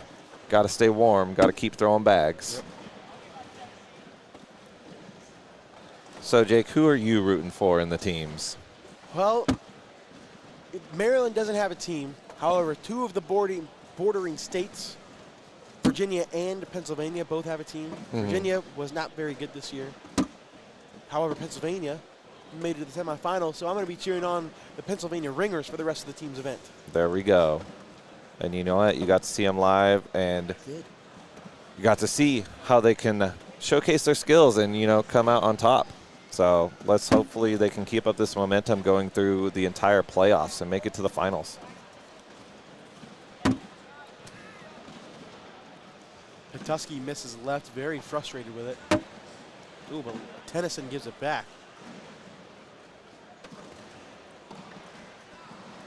got to stay warm, got to keep throwing bags. Yep. So, Jake, who are you rooting for in the teams? Well, Maryland doesn't have a team. However, 2 of the bordering states, Virginia and Pennsylvania, both have a team. Virginia was not very good this year. However, Pennsylvania made it to the semifinals, so I'm going to be cheering on the Pennsylvania Ringers for the rest of the team's event. There we go. And you know what? You got to see them live, and you got to see how they can showcase their skills and, you know, come out on top. So let's hopefully they can keep up this momentum going through the entire playoffs and make it to the finals. Patuski misses left, very frustrated with it. Ooh, but Tennyson gives it back.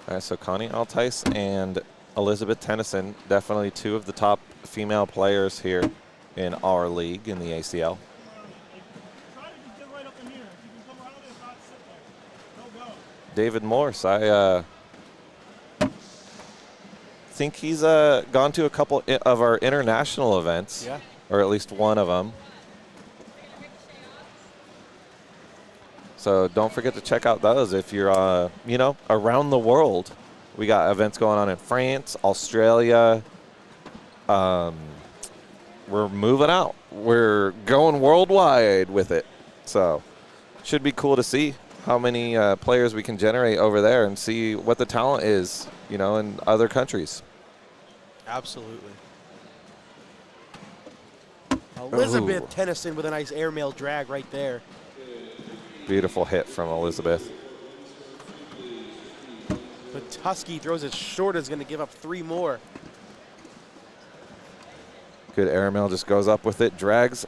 All right, so Connie Altice and Elizabeth Tennyson, definitely 2 of the top female players here in our league in the ACL. Try to just get right up in here. If you can come around it and not sit there. Go. David Morse, I think he's gone to a couple of our international events, Yeah. or at least one of them. So don't forget to check out those if you're, you know, around the world. We got events going on in France, Australia. We're moving out. We're going worldwide with it. So should be cool to see how many players we can generate over there and see what the talent is, you know, in other countries. Absolutely. Elizabeth Tennyson with a nice airmail drag right there. Beautiful hit from Elizabeth. Patuski throws it short, is going to give up 3 more. Good airmail, just goes up with it, drags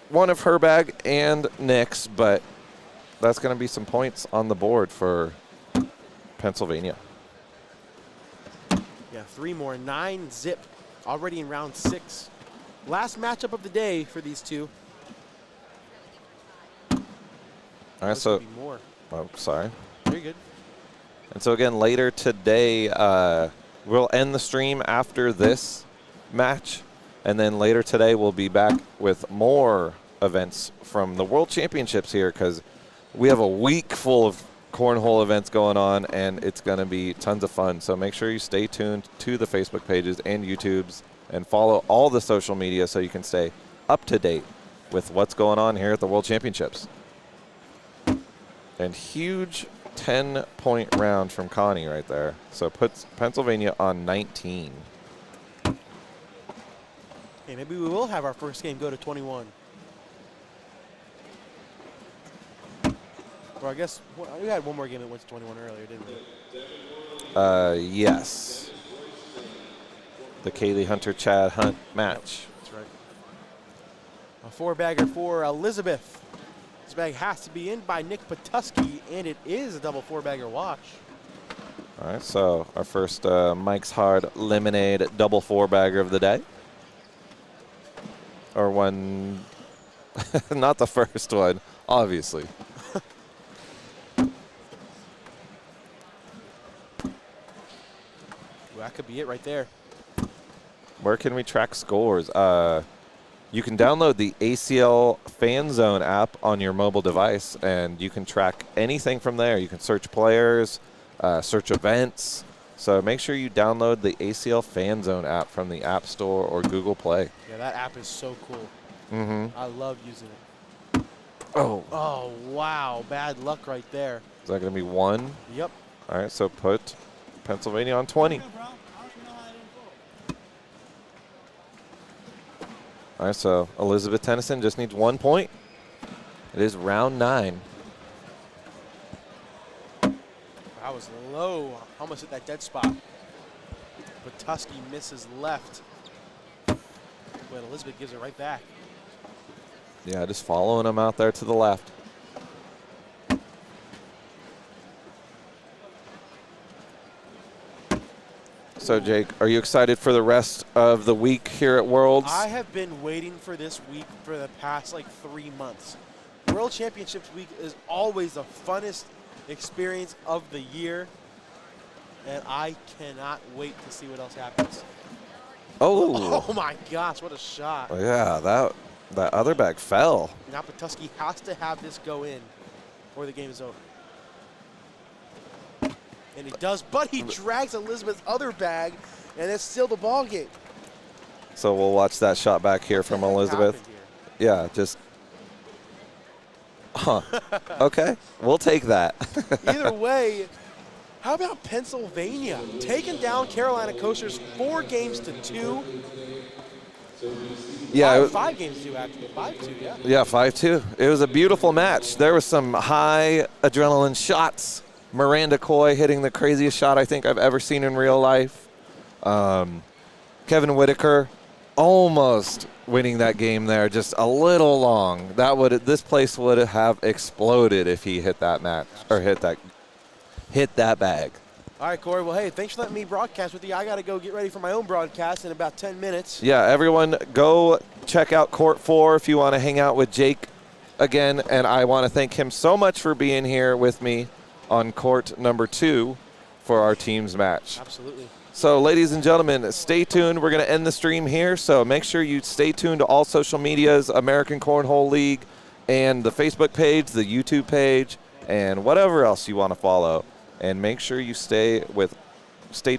one of her bag and Nick's, but that's going to be some points on the board for Pennsylvania. Yeah, 3 more, 9 zip, already in round 6. Last matchup of the day for these two. All right, This so could be more. oh, sorry. Very good. And so again, later today, we'll end the stream after this match, and then later today we'll be back with more events from the World Championships here, because we have a week full of cornhole events going on, and it's going to be tons of fun. So make sure you stay tuned to the Facebook pages and YouTubes and follow all the social media so you can stay up to date with what's going on here at the World Championships. And huge 10-point round from Connie right there. So puts Pennsylvania on 19. Hey, maybe we will have our first game go to 21. Or I guess we had one more game that went to 21 earlier, didn't we? Yes. The Kaylee Hunter-Chad Hunt match. That's right. A four-bagger for Elizabeth. This bag has to be in by Nick Patuski, and it is a double four-bagger wash. All right, so our first Mike's Hard Lemonade double four-bagger of the day. Or one, not the first one, obviously. Well, that could be it right there. Where can we track scores? You can download the ACL Fan Zone app on your mobile device, and you can track anything from there. You can search players, search events. So make sure you download the ACL Fan Zone app from the App Store or Google Play. Yeah, that app is so cool. Mm-hmm. I love using it. Oh. Oh, wow. Bad luck right there. Is that going to be one? Yep. All right, so put Pennsylvania on 20. All right, so Elizabeth Tennyson just needs 1 point. It is round 9. That was low. Almost hit that dead spot. Patuski misses left. But Elizabeth gives it right back. Yeah, just following him out there to the left. So, Jake, are you excited for the rest of the week here at Worlds? I have been waiting for this week for the past, 3 months. World Championships week is always the funnest experience of the year, and I cannot wait to see what else happens. Oh. Oh, my gosh, what a shot. Yeah, that other bag fell. Now Patuski has to have this go in or the game is over. And he does, but he drags Elizabeth's other bag, and it's still the ball game. So we'll watch that shot back here from Elizabeth. Yeah, just. Huh. Okay, we'll take that. Either way, how about Pennsylvania taking down Carolina Coasters 4-2? Yeah, five games to 2, actually. 5-2, yeah. Yeah, 5-2. It was a beautiful match. There was some high adrenaline shots. Miranda Coy hitting the craziest shot I think I've ever seen in real life. Kevin Whitaker almost winning that game there, just a little long. This place would have exploded if he hit that match or hit that bag. All right, Corey. Well, hey, thanks for letting me broadcast with you. I got to go get ready for my own broadcast in about 10 minutes. Yeah, everyone go check out Court 4 if you want to hang out with Jake again. And I want to thank him so much for being here with me on court number 2 for our team's match. Absolutely. So, ladies and gentlemen, stay tuned. We're going to end the stream here. So make sure you stay tuned to all social medias, American Cornhole League, and the Facebook page, the YouTube page, and whatever else you want to follow. And make sure you stay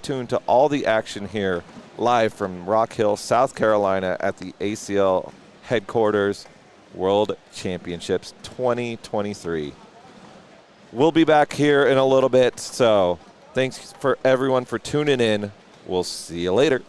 tuned to all the action here live from Rock Hill, South Carolina at the ACL headquarters, World Championships 2023. We'll be back here in a little bit, so thanks for everyone for tuning in. We'll see you later.